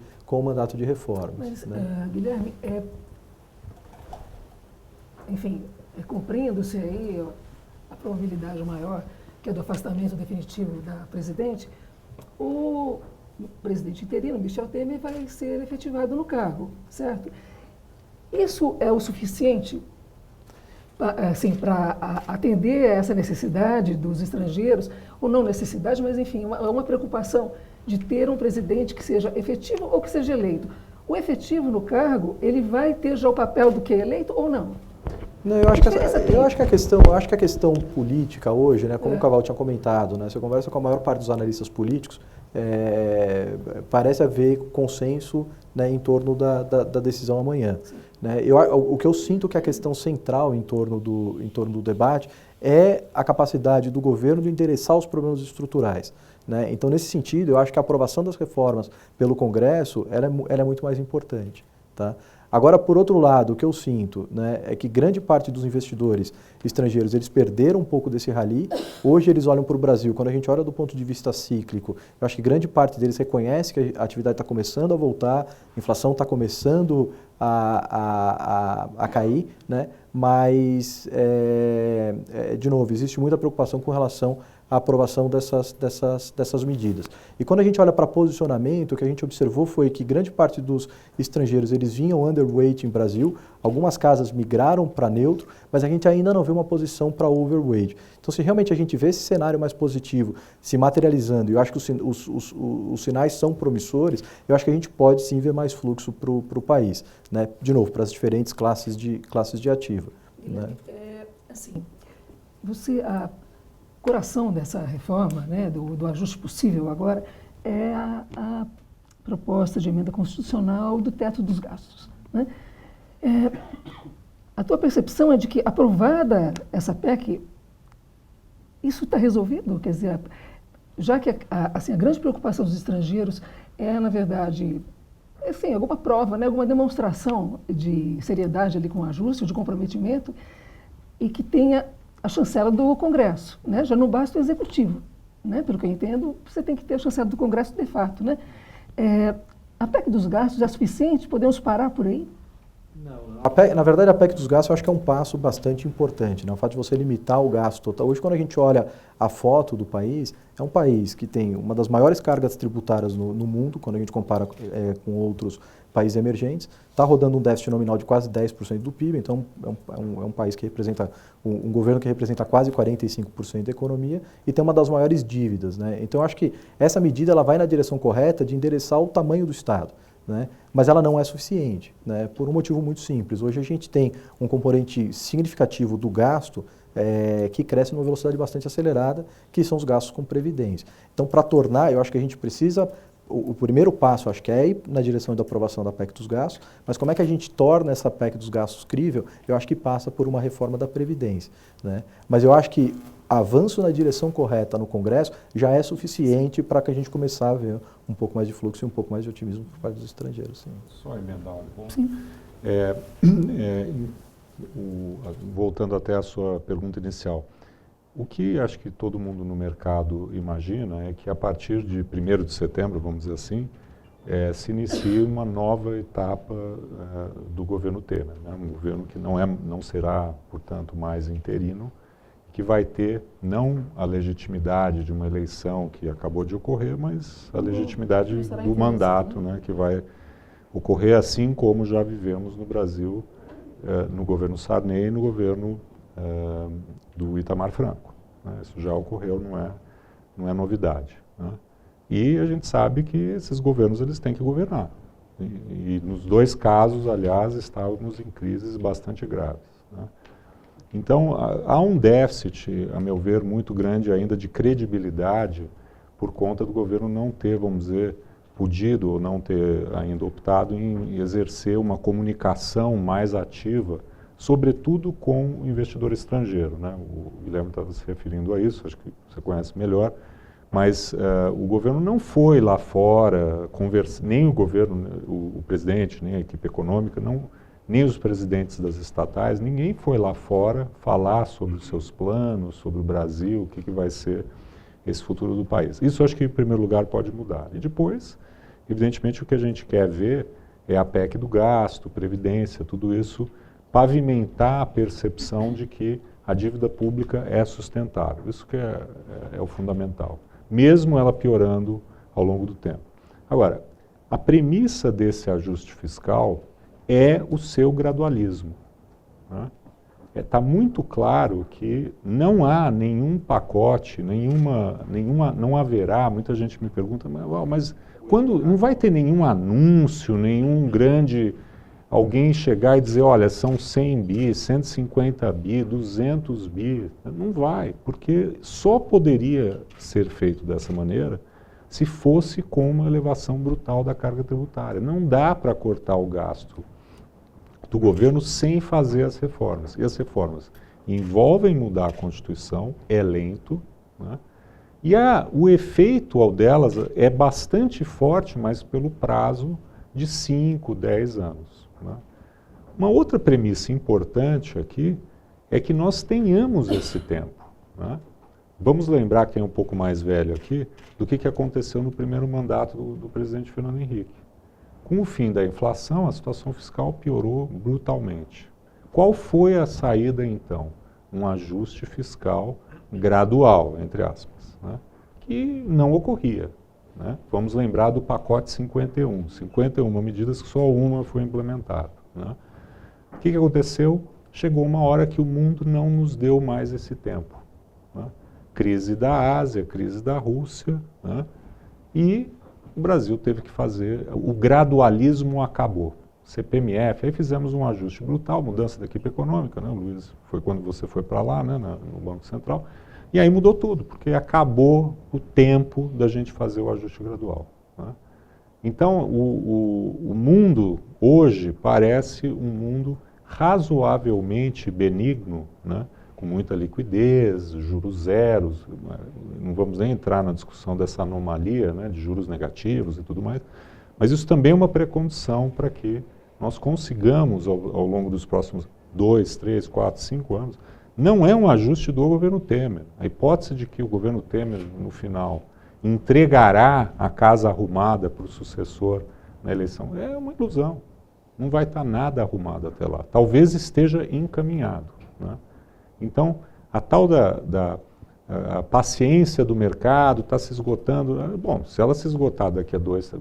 reformas. Mas, né? Guilherme, enfim, cumprindo-se aí a probabilidade maior, que é do afastamento definitivo da presidente, o presidente interino, Michel Temer, vai ser efetivado no cargo, certo? Isso é o suficiente assim, para atender a essa necessidade dos estrangeiros, ou não necessidade, mas enfim, uma preocupação de ter um presidente que seja efetivo ou que seja eleito. O efetivo no cargo, ele vai ter já o papel do que é eleito ou não? Não, eu acho que a questão política hoje, né, como o Caval tinha comentado, né, você conversa com a maior parte dos analistas políticos, parece haver consenso, né, em torno da decisão amanhã. Né? O que eu sinto que a questão central em torno do debate é a capacidade do governo de endereçar os problemas estruturais. Né? Então, nesse sentido, eu acho que a aprovação das reformas pelo Congresso ela é muito mais importante. Tá? Agora, por outro lado, o que eu sinto, né, é que grande parte dos investidores estrangeiros, eles perderam um pouco desse rally. Hoje eles olham para o Brasil, quando a gente olha do ponto de vista cíclico, eu acho que grande parte deles reconhece que a atividade está começando a voltar, a inflação está começando a cair, né? Mas, de novo, existe muita preocupação com relação a aprovação dessas medidas. E quando a gente olha para posicionamento, o que a gente observou foi que grande parte dos estrangeiros eles vinham underweight em Brasil, algumas casas migraram para neutro, mas a gente ainda não vê uma posição para overweight. Então, se realmente a gente vê esse cenário mais positivo se materializando, e eu acho que os sinais são promissores, eu acho que a gente pode sim ver mais fluxo para o país, né? De novo, para as diferentes classes de ativo. Né? Assim, o coração dessa reforma, né, do ajuste possível agora, é a proposta de emenda constitucional do teto dos gastos. Né? A tua percepção é de que, aprovada essa PEC, isso está resolvido? Quer dizer, já que assim, a grande preocupação dos estrangeiros é, na verdade, assim, alguma prova, né, alguma demonstração de seriedade ali com o ajuste, de comprometimento, e que tenha a chancela do Congresso, né? Já não basta o Executivo, né? Pelo que eu entendo, você tem que ter a chancela do Congresso de fato, né? A PEC dos gastos é suficiente? Podemos parar por aí? Não. Na verdade, a PEC dos gastos eu acho que é um passo bastante importante, né? O fato de você limitar o gasto total. Hoje, quando a gente olha a foto do país, é um país que tem uma das maiores cargas tributárias no mundo, quando a gente compara com outros países emergentes, está rodando um déficit nominal de quase 10% do PIB, então é um país que representa, um governo que representa quase 45% da economia e tem uma das maiores dívidas, né? Então eu acho que essa medida ela vai na direção correta de endereçar o tamanho do Estado, né? Mas ela não é suficiente, né? Por um motivo muito simples. Hoje a gente tem um componente significativo do gasto que cresce numa velocidade bastante acelerada, que são os gastos com previdência. Então, para tornar, eu acho que a gente precisa... O primeiro passo, acho que é ir na direção da aprovação da PEC dos gastos, mas como é que a gente torna essa PEC dos gastos crível? Eu acho que passa por uma reforma da Previdência, né? Mas eu acho que avanço na direção correta no Congresso já é suficiente para que a gente começar a ver um pouco mais de fluxo e um pouco mais de otimismo por parte dos estrangeiros. Sim. Só emendar um pouco. Sim. Voltando até a sua pergunta inicial, o que acho que todo mundo no mercado imagina é que a partir de 1º de setembro, vamos dizer assim, se inicie uma nova etapa do governo Temer, né? Um governo que não será, portanto, mais interino, que vai ter não a legitimidade de uma eleição que acabou de ocorrer, mas a legitimidade do mandato, né? Que vai ocorrer assim como já vivemos no Brasil, no governo Sarney e no governo do Itamar Franco, né? Isso já ocorreu, não é novidade, né? E a gente sabe que esses governos eles têm que governar. E nos dois casos, aliás, estávamos em crises bastante graves, né? Então, há um déficit, a meu ver, muito grande ainda de credibilidade por conta do governo não ter, vamos dizer, podido ou não ter ainda optado em exercer uma comunicação mais ativa, sobretudo com o investidor estrangeiro, né? O Guilherme estava se referindo a isso, acho que você conhece melhor, mas o governo não foi lá fora, nem o governo, o presidente, nem a equipe econômica, nem os presidentes das estatais, ninguém foi lá fora falar sobre os seus planos, sobre o Brasil, o que vai ser esse futuro do país. Isso acho que, em primeiro lugar, pode mudar. E depois, evidentemente, o que a gente quer ver é a PEC do gasto, previdência, tudo isso, pavimentar a percepção de que a dívida pública é sustentável. Isso que é o fundamental, mesmo ela piorando ao longo do tempo. Agora, a premissa desse ajuste fiscal é o seu gradualismo, né? Está muito claro que não há nenhum pacote, não haverá, muita gente me pergunta, mas quando não vai ter nenhum anúncio, nenhum grande, alguém chegar e dizer, olha, são 100 bi, 150 bi, 200 bi, não vai, porque só poderia ser feito dessa maneira se fosse com uma elevação brutal da carga tributária. Não dá para cortar o gasto do governo sem fazer as reformas. E as reformas envolvem mudar a Constituição, é lento, né? E o efeito delas é bastante forte, mas pelo prazo de 5, 10 anos. Né? Uma outra premissa importante aqui é que nós tenhamos esse tempo. Né? Vamos lembrar, quem é um pouco mais velho aqui, do que aconteceu no primeiro mandato do presidente Fernando Henrique. Com o fim da inflação, a situação fiscal piorou brutalmente. Qual foi a saída, então? Um ajuste fiscal gradual, entre aspas. né, que não ocorria. Né? Vamos lembrar do pacote 51. 51 medidas que só uma foi implementada. Né? O que aconteceu? Chegou uma hora que o mundo não nos deu mais esse tempo. Né? Crise da Ásia, crise da Rússia, né? E o Brasil teve que fazer, o gradualismo acabou. CPMF, aí fizemos um ajuste brutal, mudança da equipe econômica, né, Luiz? Foi quando você foi para lá, né, no Banco Central, e aí mudou tudo, porque acabou o tempo da gente fazer o ajuste gradual. Né? Então, o mundo hoje parece um mundo razoavelmente benigno, né, com muita liquidez, juros zeros, não vamos nem entrar na discussão dessa anomalia, né, de juros negativos e tudo mais, mas isso também é uma precondição para que nós consigamos, ao longo dos próximos 2, 3, 4, 5 anos, não é um ajuste do governo Temer. A hipótese de que o governo Temer, no final, entregará a casa arrumada para o sucessor na eleição é uma ilusão. Não vai estar nada arrumado até lá. Talvez esteja encaminhado. Né? Então, a tal a paciência do mercado está se esgotando. Bom, se ela se esgotar daqui a 2,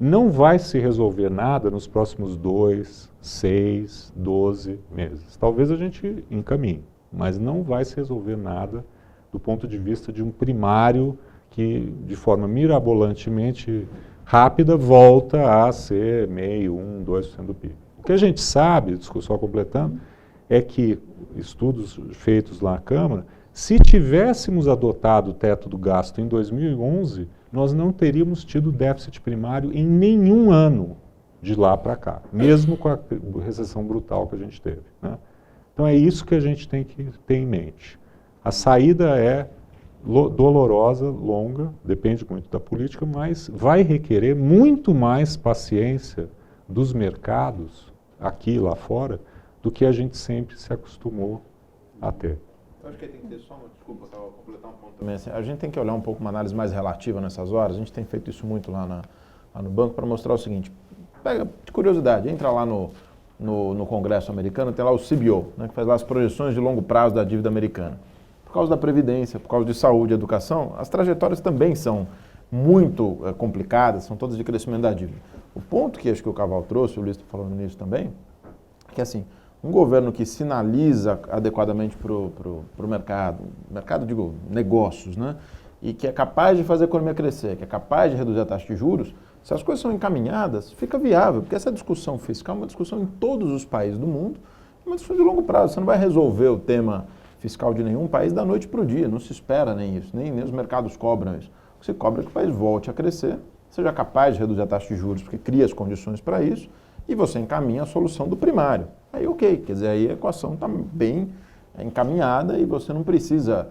não vai se resolver nada nos próximos 2, 6, 12 meses. Talvez a gente encaminhe, mas não vai se resolver nada do ponto de vista de um primário que, de forma mirabolantemente rápida, volta a ser 0,5%, 1%, 2% do PIB. O que a gente sabe, só completando, é que estudos feitos lá na Câmara, se tivéssemos adotado o teto do gasto em 2011, nós não teríamos tido déficit primário em nenhum ano de lá para cá, mesmo com a recessão brutal que a gente teve. Né? Então é isso que a gente tem que ter em mente. A saída é dolorosa, longa, depende muito da política, mas vai requerer muito mais paciência dos mercados, aqui e lá fora, do que a gente sempre se acostumou a ter. Eu acho que tem que ter só uma, desculpa, eu vou completar um ponto também. Assim, a gente tem que olhar um pouco uma análise mais relativa nessas horas, a gente tem feito isso muito lá no banco para mostrar o seguinte, pega de curiosidade, entra lá no Congresso americano, tem lá o CBO, né, que faz lá as projeções de longo prazo da dívida americana. Por causa da Previdência, por causa de saúde e educação, as trajetórias também são muito complicadas, são todas de crescimento da dívida. O ponto que acho que o Caval trouxe, o Luiz está falando nisso também, é que assim, um governo que sinaliza adequadamente para o mercado, digo, negócios, né? E que é capaz de fazer a economia crescer, que é capaz de reduzir a taxa de juros, se as coisas são encaminhadas, fica viável, porque essa discussão fiscal é uma discussão em todos os países do mundo, é uma discussão de longo prazo, você não vai resolver o tema fiscal de nenhum país da noite para o dia, não se espera nem isso, nem os mercados cobram isso. O que se cobra é que o país volte a crescer, seja capaz de reduzir a taxa de juros, porque cria as condições para isso, e você encaminha a solução do primário. Aí ok, quer dizer, aí a equação está bem encaminhada e você não precisa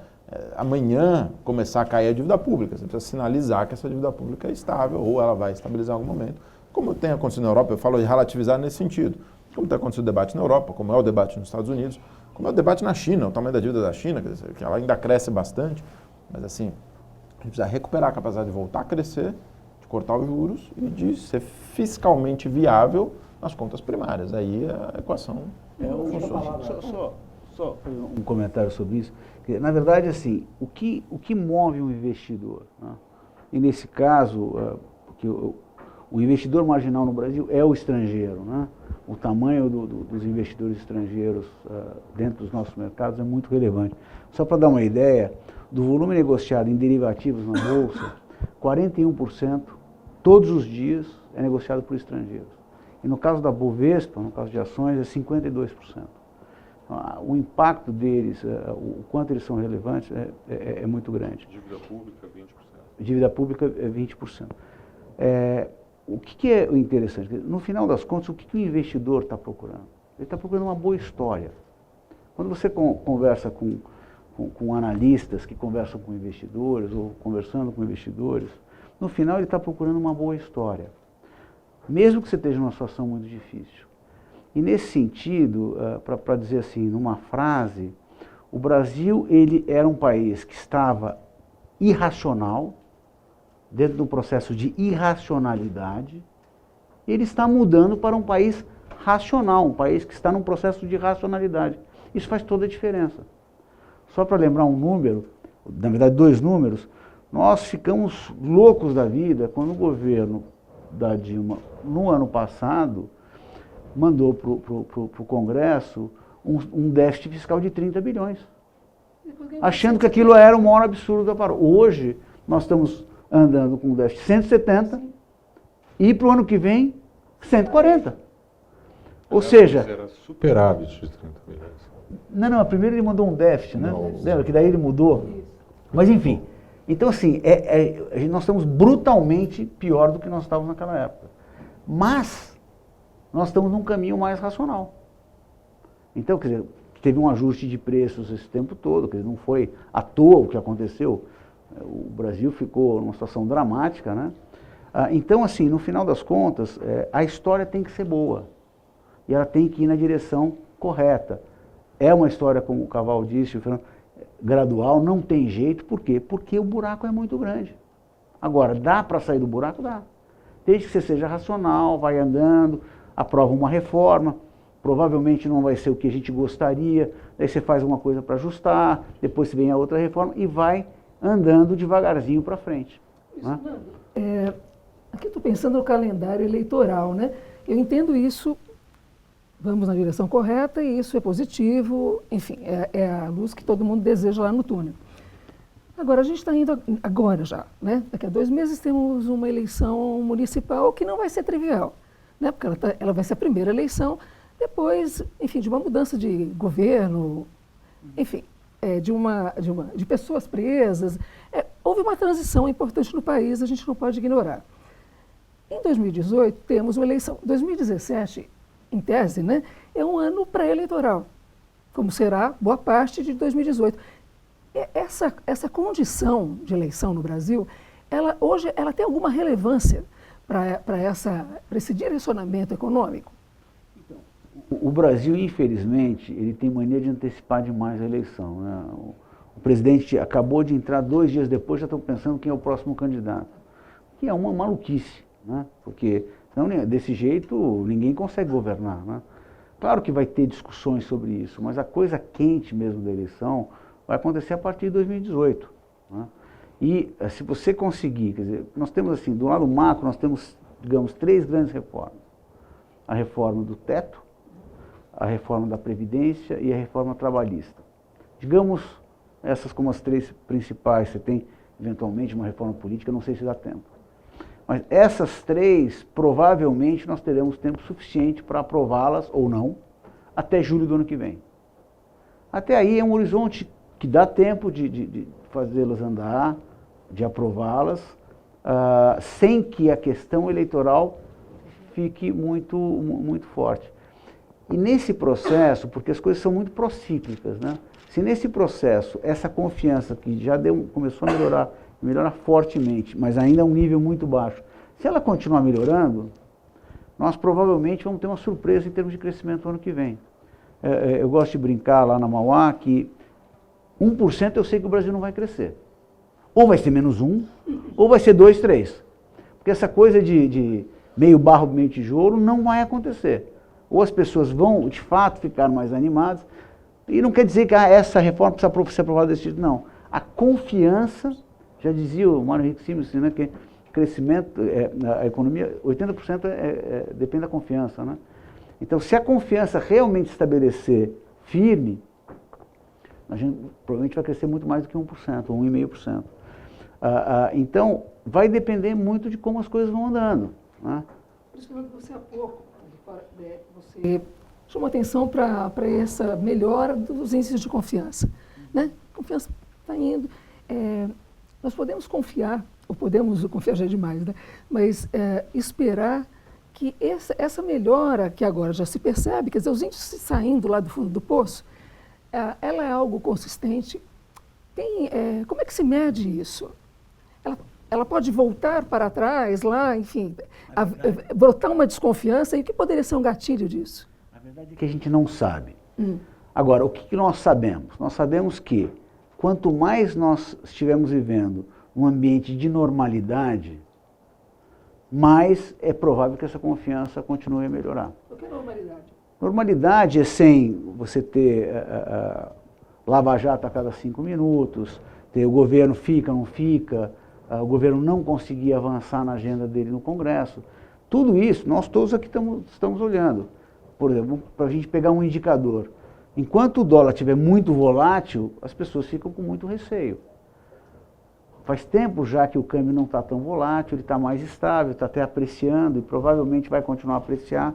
amanhã começar a cair a dívida pública, você precisa sinalizar que essa dívida pública é estável ou ela vai estabilizar em algum momento. Como tem acontecido na Europa, eu falo de relativizar nesse sentido, como tem acontecido o debate na Europa, como é o debate nos Estados Unidos, como é o debate na China, o tamanho da dívida da China, quer dizer, que ela ainda cresce bastante, mas assim, a gente precisa recuperar a capacidade de voltar a crescer, de cortar os juros e de ser fiscalmente viável nas contas primárias. Aí a equação funciona. Só um comentário sobre isso. Na verdade, assim, o que move um investidor? Né? E nesse caso, porque o investidor marginal no Brasil é o estrangeiro, né? O tamanho dos investidores estrangeiros dentro dos nossos mercados é muito relevante. Só para dar uma ideia, do volume negociado em derivativos na Bolsa, 41% todos os dias é negociado por estrangeiros. E no caso da Bovespa, no caso de ações, é 52%. O impacto deles, o quanto eles são relevantes, é muito grande. Dívida pública, 20%. Dívida pública é 20%. O que é interessante? No final das contas, o que o investidor está procurando? Ele está procurando uma boa história. Quando você conversa com analistas que conversam com investidores ou conversando com investidores, no final ele está procurando uma boa história. Mesmo que você esteja numa situação muito difícil. E nesse sentido, para dizer assim, numa frase, o Brasil ele era um país que estava irracional, dentro de um processo de irracionalidade, ele está mudando para um país racional, um país que está num processo de racionalidade. Isso faz toda a diferença. Só para lembrar um número, na verdade 2 números, nós ficamos loucos da vida quando o governo da Dilma, no ano passado, mandou para o Congresso um déficit fiscal de 30 bilhões. Achando que aquilo era o maior absurdo da parada. Hoje, nós estamos andando com um déficit de 170 e para o ano que vem, 140. Ou seja... Era superávit de 30 bilhões. Não, primeiro ele mandou um déficit, né? Não. Lembra que daí ele mudou? Mas enfim, então assim, nós estamos brutalmente pior do que nós estávamos naquela época. Mas nós estamos num caminho mais racional. Então, quer dizer, teve um ajuste de preços esse tempo todo, quer dizer, não foi à toa o que aconteceu. O Brasil ficou numa situação dramática, né? Então, assim, no final das contas, a história tem que ser boa. E ela tem que ir na direção correta. É uma história, como o Cavalo disse, gradual, não tem jeito. Por quê? Porque o buraco é muito grande. Agora, dá para sair do buraco? Dá. Desde que você seja racional, vai andando, aprova uma reforma, provavelmente não vai ser o que a gente gostaria, daí você faz uma coisa para ajustar, depois vem a outra reforma e vai andando devagarzinho para frente. Né? Aqui estou pensando no calendário eleitoral, né? Eu entendo isso, vamos na direção correta e isso é positivo, enfim, é a luz que todo mundo deseja lá no túnel. Agora, a gente está indo agora já, né? Daqui a 2 meses temos uma eleição municipal que não vai ser trivial, né? Porque ela vai ser a primeira eleição, depois, enfim, de uma mudança de governo, enfim, de pessoas presas. Houve uma transição importante no país, a gente não pode ignorar. Em 2018, temos uma eleição. 2017, em tese, né, é um ano pré-eleitoral, como será boa parte de 2018. Essa condição de eleição no Brasil, hoje ela tem alguma relevância para esse direcionamento econômico? O Brasil, infelizmente, ele tem mania de antecipar demais a eleição. Né? O presidente acabou de entrar 2 dias depois, já estão pensando quem é o próximo candidato. Que é uma maluquice, né? Porque senão, desse jeito ninguém consegue governar. Né? Claro que vai ter discussões sobre isso, mas a coisa quente mesmo da eleição vai acontecer a partir de 2018. Né? E se você conseguir, quer dizer, nós temos assim, do lado macro, nós temos, digamos, 3 grandes reformas. A reforma do teto, a reforma da Previdência e a reforma trabalhista. Digamos, essas como as 3 principais, você tem eventualmente uma reforma política, não sei se dá tempo. Mas essas 3, provavelmente nós teremos tempo suficiente para aprová-las ou não, até julho do ano que vem. Até aí é um horizonte que dá tempo de fazê-las andar, de aprová-las, sem que a questão eleitoral fique muito forte. E nesse processo, porque as coisas são muito procíclicas, né? Se nesse processo, essa confiança que já começou a melhorar fortemente, mas ainda a um nível muito baixo, se ela continuar melhorando, nós provavelmente vamos ter uma surpresa em termos de crescimento no ano que vem. Eu gosto de brincar lá na Mauá que 1% eu sei que o Brasil não vai crescer. Ou vai ser menos 1, ou vai ser 2, 3. Porque essa coisa de meio barro, meio tijolo não vai acontecer. Ou as pessoas vão, de fato, ficar mais animadas. E não quer dizer que essa reforma precisa ser aprovada desse jeito, não. A confiança, já dizia o Mário Henrique Simes, né, que crescimento, a economia, 80% depende da confiança. Né? Então, se a confiança realmente estabelecer firme, a gente provavelmente vai crescer muito mais do que 1%, ou 1,5%. Então, vai depender muito de como as coisas vão andando. Né? Por isso que você há pouco, você chamou atenção para essa melhora dos índices de confiança. Né? Confiança está indo. Nós podemos confiar, ou podemos confiar já demais, né? Mas esperar que essa melhora que agora já se percebe, quer dizer, os índices saindo lá do fundo do poço, ela é algo consistente. Como é que se mede isso? Ela pode voltar para trás lá, enfim, brotar uma desconfiança, e o que poderia ser um gatilho disso? A verdade é que a gente não sabe. Agora, o que nós sabemos? Nós sabemos que quanto mais nós estivermos vivendo um ambiente de normalidade, mais é provável que essa confiança continue a melhorar. O que é normalidade? Normalidade é sem você ter lava-jato a cada 5 minutos, O governo fica, não fica, o governo não conseguir avançar na agenda dele no Congresso. Tudo isso, nós todos aqui estamos olhando. Por exemplo, para a gente pegar um indicador. Enquanto o dólar estiver muito volátil, as pessoas ficam com muito receio. Faz tempo já que o câmbio não está tão volátil, ele está mais estável, está até apreciando e provavelmente vai continuar a apreciar.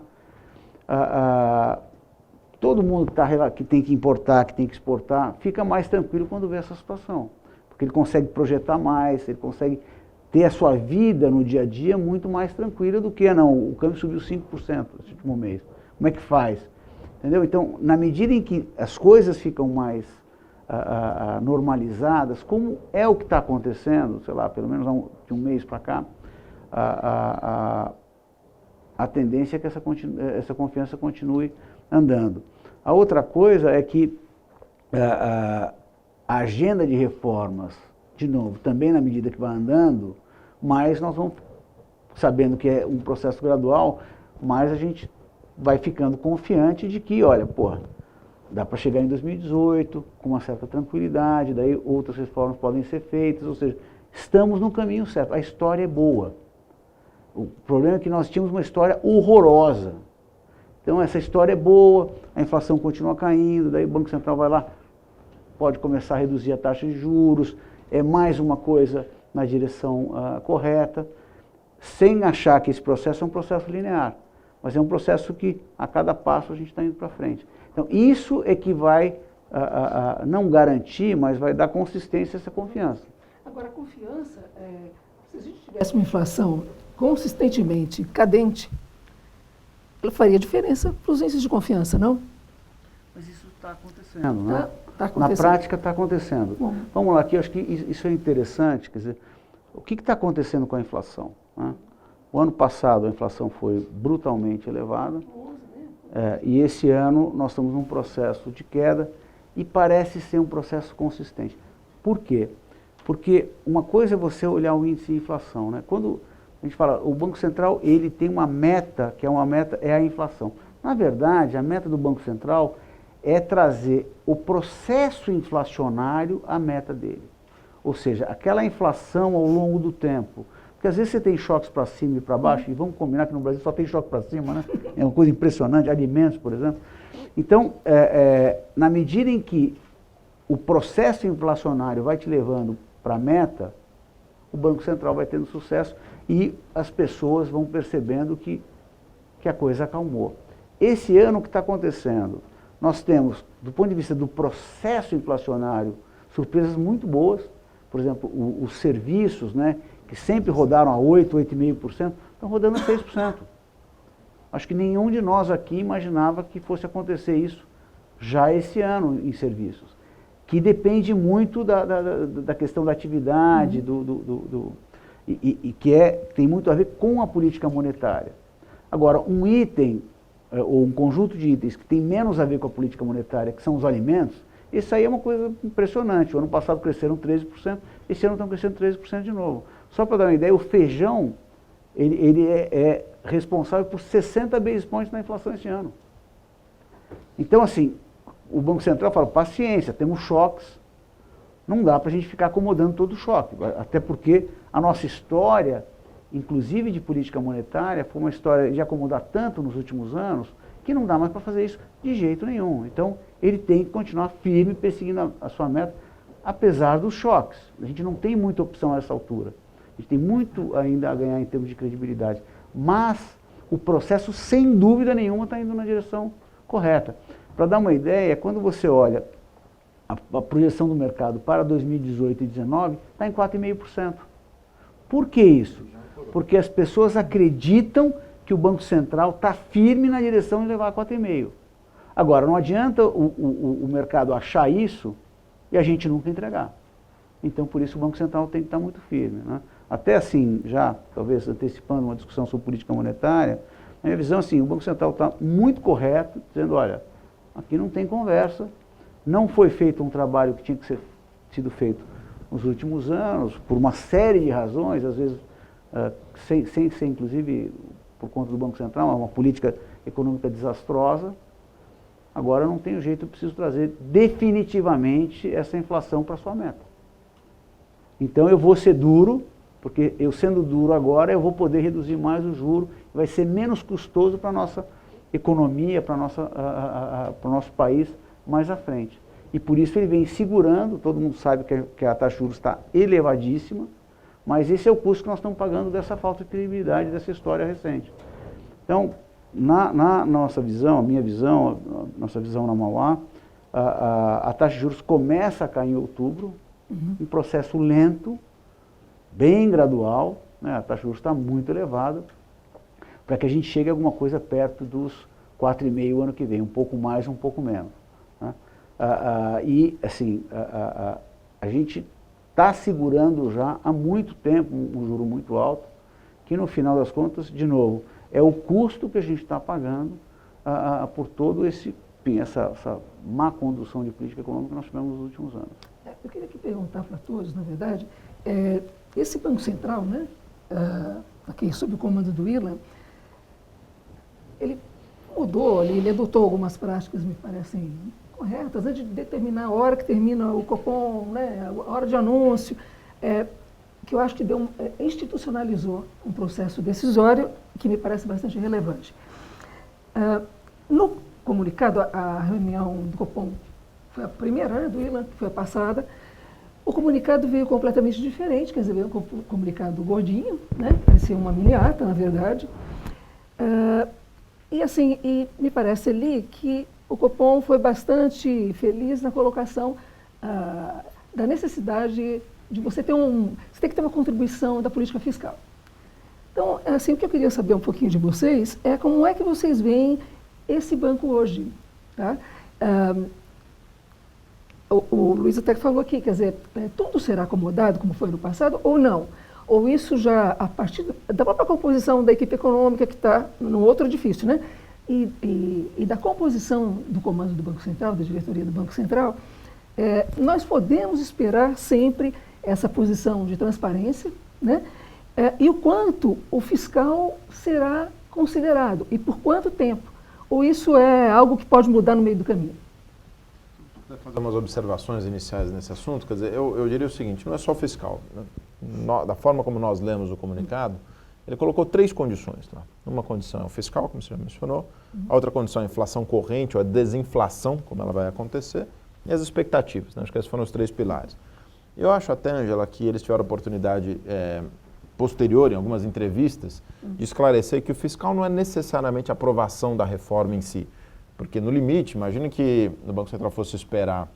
Todo mundo que tem que importar, que tem que exportar, fica mais tranquilo quando vê essa situação. Porque ele consegue projetar mais, ele consegue ter a sua vida no dia a dia muito mais tranquila do que, não, o câmbio subiu 5% nesse último mês. Como é que faz? Entendeu? Então, na medida em que as coisas ficam mais normalizadas, como é o que está acontecendo, sei lá, pelo menos de um mês para cá, a tendência é que essa confiança continue andando. A outra coisa é que a agenda de reformas, de novo, também na medida que vai andando, mais nós vamos, sabendo que é um processo gradual, mais a gente vai ficando confiante de que, olha, dá para chegar em 2018 com uma certa tranquilidade, daí outras reformas podem ser feitas, ou seja, estamos no caminho certo, a história é boa. O problema é que nós tínhamos uma história horrorosa. Então essa história é boa, a inflação continua caindo, daí o Banco Central vai lá, pode começar a reduzir a taxa de juros, é mais uma coisa na direção correta, sem achar que esse processo é um processo linear, mas é um processo que a cada passo a gente está indo para frente. Então isso é que vai não garantir, mas vai dar consistência a essa confiança. Agora, a confiança, se a gente tivesse uma inflação consistentemente cadente, ela faria diferença para os índices de confiança, não? Mas isso está acontecendo, né? Tá acontecendo. Na prática está acontecendo. Bom. Vamos lá, aqui eu acho que isso é interessante, quer dizer, o que está acontecendo com a inflação? Né? O ano passado a inflação foi brutalmente elevada, e esse ano nós estamos num processo de queda e parece ser um processo consistente. Por quê? Porque uma coisa é você olhar o índice de inflação, né? Quando a gente fala, o Banco Central ele tem uma meta, que é a inflação. Na verdade, a meta do Banco Central é trazer o processo inflacionário à meta dele. Ou seja, aquela inflação ao longo do tempo. Porque às vezes você tem choques para cima e para baixo, e vamos combinar que no Brasil só tem choque para cima, né? É uma coisa impressionante, alimentos, por exemplo. Então, na medida em que o processo inflacionário vai te levando para a meta, o Banco Central vai tendo sucesso e as pessoas vão percebendo que a coisa acalmou. Esse ano o que está acontecendo? Nós temos, do ponto de vista do processo inflacionário, surpresas muito boas. Por exemplo, os serviços, né, que sempre rodaram a 8%, 8,5%, estão rodando a 6%. Acho que nenhum de nós aqui imaginava que fosse acontecer isso já esse ano em serviços, que depende muito da questão da atividade, e que tem muito a ver com a política monetária. Agora, um item, ou um conjunto de itens que tem menos a ver com a política monetária, que são os alimentos, isso aí é uma coisa impressionante. O ano passado cresceram 13%, esse ano estão crescendo 13% de novo. Só para dar uma ideia, o feijão, ele é responsável por 60 basis points na inflação esse ano. Então, assim, o Banco Central fala, paciência, temos choques, não dá para a gente ficar acomodando todo o choque, até porque a nossa história, inclusive de política monetária, foi uma história de acomodar tanto nos últimos anos, que não dá mais para fazer isso de jeito nenhum. Então, ele tem que continuar firme, perseguindo a sua meta, apesar dos choques. A gente não tem muita opção a essa altura. A gente tem muito ainda a ganhar em termos de credibilidade. Mas o processo, sem dúvida nenhuma, está indo na direção correta. Para dar uma ideia, quando você olha a projeção do mercado para 2018 e 2019, está em 4,5%. Por que isso? Porque as pessoas acreditam que o Banco Central está firme na direção de levar a 4,5%. Agora, não adianta o mercado achar isso e a gente nunca entregar. Então, por isso, o Banco Central tem que estar muito firme, né? Até assim, já, talvez antecipando uma discussão sobre política monetária, na minha visão, assim, o Banco Central está muito correto, dizendo, olha, aqui não tem conversa, não foi feito um trabalho que tinha que ser sido feito nos últimos anos, por uma série de razões, às vezes, sem ser, inclusive, por conta do Banco Central, uma política econômica desastrosa. Agora não tem jeito, eu preciso trazer definitivamente essa inflação para a sua meta. Então eu vou ser duro, porque eu sendo duro agora, eu vou poder reduzir mais o juro, vai ser menos custoso para a nossa economia, para o nosso país mais à frente. E por isso ele vem segurando, todo mundo sabe que a taxa de juros está elevadíssima, mas esse é o custo que nós estamos pagando dessa falta de credibilidade, dessa história recente. Então, na nossa visão, a minha visão, a nossa visão na Mauá, a taxa de juros começa a cair em outubro, um processo lento, bem gradual, né? A taxa de juros está muito elevada, para que a gente chegue a alguma coisa perto dos 4,5% ano que vem, um pouco mais, um pouco menos. Né? E, assim, a gente está segurando já há muito tempo um juro muito alto, que no final das contas, de novo, é o custo que a gente está pagando por todo essa má condução de política econômica que nós tivemos nos últimos anos. Eu queria aqui perguntar para todos, na verdade, esse Banco Central, né, aqui sob o comando do Ilan, ele mudou, ele adotou algumas práticas, me parecem corretas, né, de determinar a hora que termina o Copom, né, a hora de anúncio, que eu acho que institucionalizou um processo decisório que me parece bastante relevante. No comunicado, a reunião do Copom foi a primeira, né, do Ilan, que foi a passada. O comunicado veio completamente diferente, quer dizer, veio um comunicado gordinho, né, parecia uma mini ata, na verdade. E assim, me parece ali que o Copom foi bastante feliz na colocação da necessidade de você tem que ter uma contribuição da política fiscal. Então, assim, o que eu queria saber um pouquinho de vocês é como é que vocês veem esse banco hoje, tá? O Luiz até falou aqui, quer dizer, tudo será acomodado como foi no passado ou não? Ou isso já, a partir da própria composição da equipe econômica que está no outro edifício, né? E da composição do comando do Banco Central, da diretoria do Banco Central, nós podemos esperar sempre essa posição de transparência, né? E o quanto o fiscal será considerado e por quanto tempo? Ou isso é algo que pode mudar no meio do caminho? Vou fazer umas observações iniciais nesse assunto. Quer dizer, eu diria o seguinte, não é só o fiscal. Né? Da forma como nós lemos o comunicado, ele colocou 3 condições. Tá? Uma condição é o fiscal, como você já mencionou. A outra condição é a inflação corrente, ou a desinflação, como ela vai acontecer. E as expectativas. Né? Acho que esses foram os 3 pilares. Eu acho até, Ângela, que eles tiveram a oportunidade posterior, em algumas entrevistas, de esclarecer que o fiscal não é necessariamente a aprovação da reforma em si. Porque, no limite, imagine que no Banco Central fosse esperar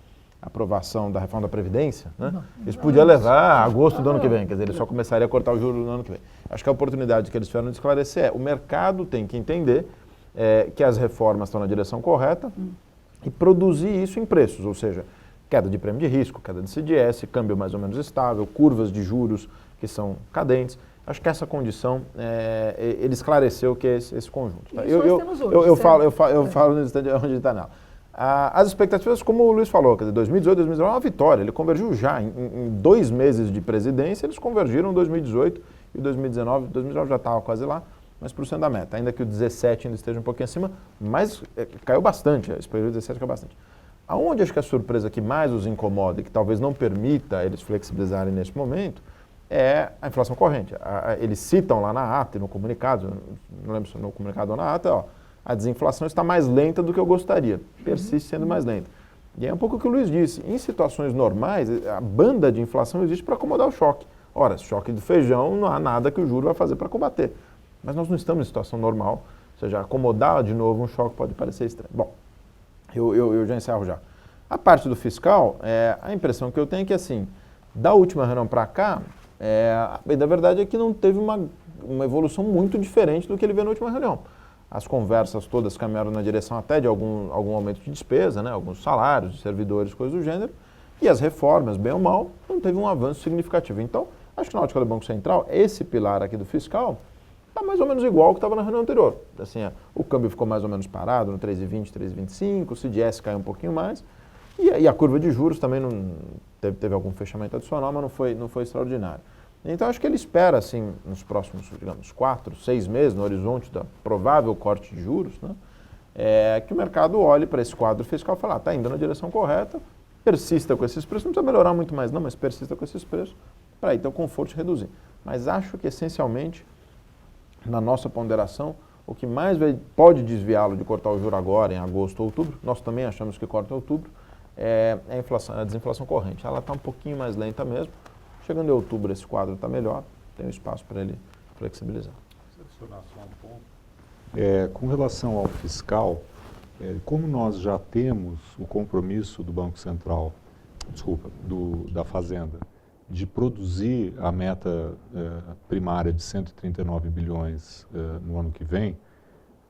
a aprovação da reforma da Previdência, né? Isso podia levar a agosto do ano que vem, quer dizer, ele só começaria a cortar o juro no ano que vem. Acho que a oportunidade que eles tiveram de esclarecer o mercado tem que entender que as reformas estão na direção correta e produzir isso em preços, ou seja, queda de prêmio de risco, queda de CDS, câmbio mais ou menos estável, curvas de juros que são cadentes. Acho que essa condição, ele esclareceu que é esse conjunto. Tá? Eu falo no instante onde está nela. As expectativas, como o Luiz falou, quer dizer, 2018, 2019 é uma vitória. Ele convergiu já. Em 2 meses de presidência, eles convergiram 2018 e 2019. 2019 já estava quase lá, mas por cento da meta. Ainda que o 17 ainda esteja um pouquinho acima, mas caiu bastante. Esse período 17 caiu bastante. Aonde acho que a surpresa que mais os incomoda e que talvez não permita eles flexibilizarem nesse momento é a inflação corrente. Eles citam lá na ata e no comunicado, não lembro se no comunicado ou na ata, a desinflação está mais lenta do que eu gostaria, persiste sendo mais lenta. E é um pouco o que o Luiz disse, em situações normais, a banda de inflação existe para acomodar o choque. Ora, choque de feijão, não há nada que o juro vai fazer para combater. Mas nós não estamos em situação normal, ou seja, acomodar de novo um choque pode parecer estranho. Bom, eu já encerro já. A parte do fiscal, a impressão que eu tenho é que, assim, da última reunião para cá, a verdade é que não teve uma evolução muito diferente do que ele viu na última reunião. As conversas todas caminharam na direção até de algum aumento de despesa, né, alguns salários de servidores, coisas do gênero, e as reformas, bem ou mal, não teve um avanço significativo. Então, acho que na ótica do Banco Central, esse pilar aqui do fiscal está mais ou menos igual ao que estava na reunião anterior. Assim, o câmbio ficou mais ou menos parado no 3,20, 3,25, o CDS caiu um pouquinho mais, e a curva de juros também não teve algum fechamento adicional, mas não foi extraordinário. Então, acho que ele espera, assim, nos próximos, digamos, 4, 6 meses, no horizonte da provável corte de juros, né, que o mercado olhe para esse quadro fiscal e fale, está indo na direção correta, persista com esses preços, não precisa melhorar muito mais não, mas persista com esses preços, para aí ter o conforto de reduzir. Mas acho que, essencialmente, na nossa ponderação, o que mais pode desviá-lo de cortar o juro agora, em agosto ou outubro, nós também achamos que corta em outubro, é a desinflação corrente. Ela está um pouquinho mais lenta mesmo. Chegando em outubro, esse quadro está melhor, tem um espaço para ele flexibilizar. Com relação ao fiscal, como nós já temos o compromisso do Banco Central, da Fazenda, de produzir a meta primária de 139 bilhões no ano que vem,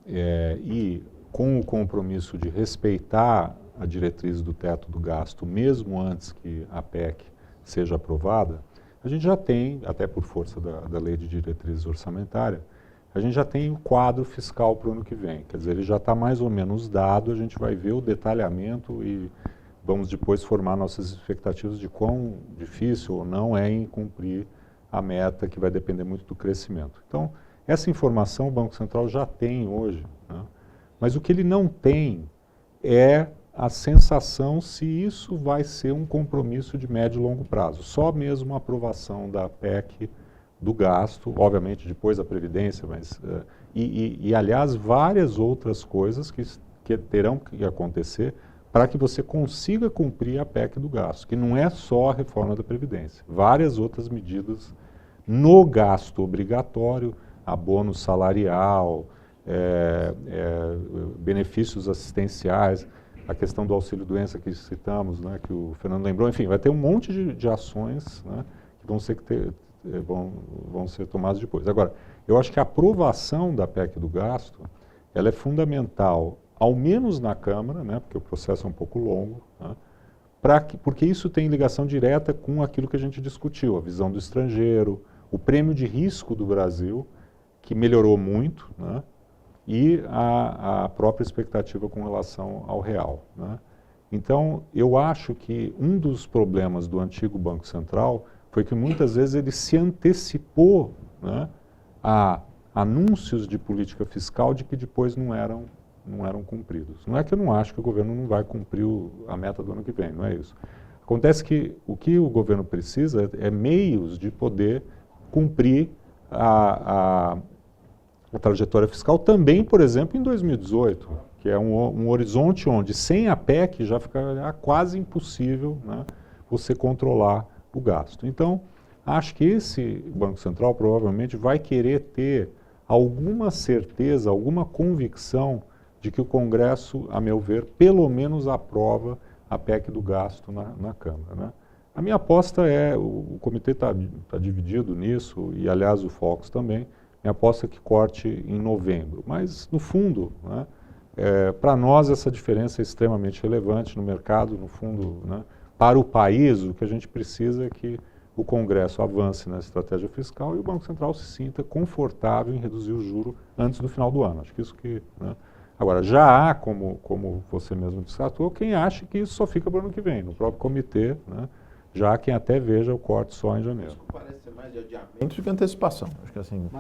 e com o compromisso de respeitar a diretriz do teto do gasto, mesmo antes que a PEC seja aprovada, a gente já tem, até por força da lei de diretriz orçamentária, a gente já tem o quadro fiscal para o ano que vem. Quer dizer, ele já está mais ou menos dado, a gente vai ver o detalhamento e vamos depois formar nossas expectativas de quão difícil ou não é em cumprir a meta, que vai depender muito do crescimento. Então, essa informação o Banco Central já tem hoje, né? Mas o que ele não tem é a sensação se isso vai ser um compromisso de médio e longo prazo. Só mesmo a aprovação da PEC do gasto, obviamente depois da Previdência, mas, aliás, várias outras coisas que terão que acontecer para que você consiga cumprir a PEC do gasto, que não é só a reforma da Previdência. Várias outras medidas no gasto obrigatório, abono salarial, benefícios assistenciais, a questão do auxílio-doença que citamos, né, que o Fernando lembrou, enfim, vai ter um monte de ações, né, que vão ser tomadas depois. Agora, eu acho que a aprovação da PEC do gasto, ela é fundamental, ao menos na Câmara, né, porque o processo é um pouco longo, né, porque isso tem ligação direta com aquilo que a gente discutiu, a visão do estrangeiro, o prêmio de risco do Brasil, que melhorou muito, né, e a própria expectativa com relação ao real, né. Então, eu acho que um dos problemas do antigo Banco Central foi que muitas vezes ele se antecipou, né, a anúncios de política fiscal de que depois não eram cumpridos. Não é que eu não acho que o governo não vai cumprir a meta do ano que vem, não é isso. Acontece que o que o governo precisa é meios de poder cumprir a trajetória fiscal também, por exemplo, em 2018, que é um horizonte onde, sem a PEC, já fica quase impossível, né, você controlar o gasto. Então, acho que esse Banco Central provavelmente vai querer ter alguma certeza, alguma convicção de que o Congresso, a meu ver, pelo menos aprova a PEC do gasto na Câmara, né? A minha aposta o comitê está dividido nisso, e aliás o Focus também, minha aposta é que corte em novembro. Mas, no fundo, né, para nós essa diferença é extremamente relevante no mercado, no fundo, né, para o país, o que a gente precisa é que o Congresso avance na estratégia fiscal e o Banco Central se sinta confortável em reduzir o juro antes do final do ano. Acho que isso que... Né? Agora, já há, como você mesmo destatou, quem acha que isso só fica para o ano que vem. No próprio comitê, né, já há quem até veja o corte só em janeiro. Isso parece ser mais de adiamento do que antecipação. Acho que assim,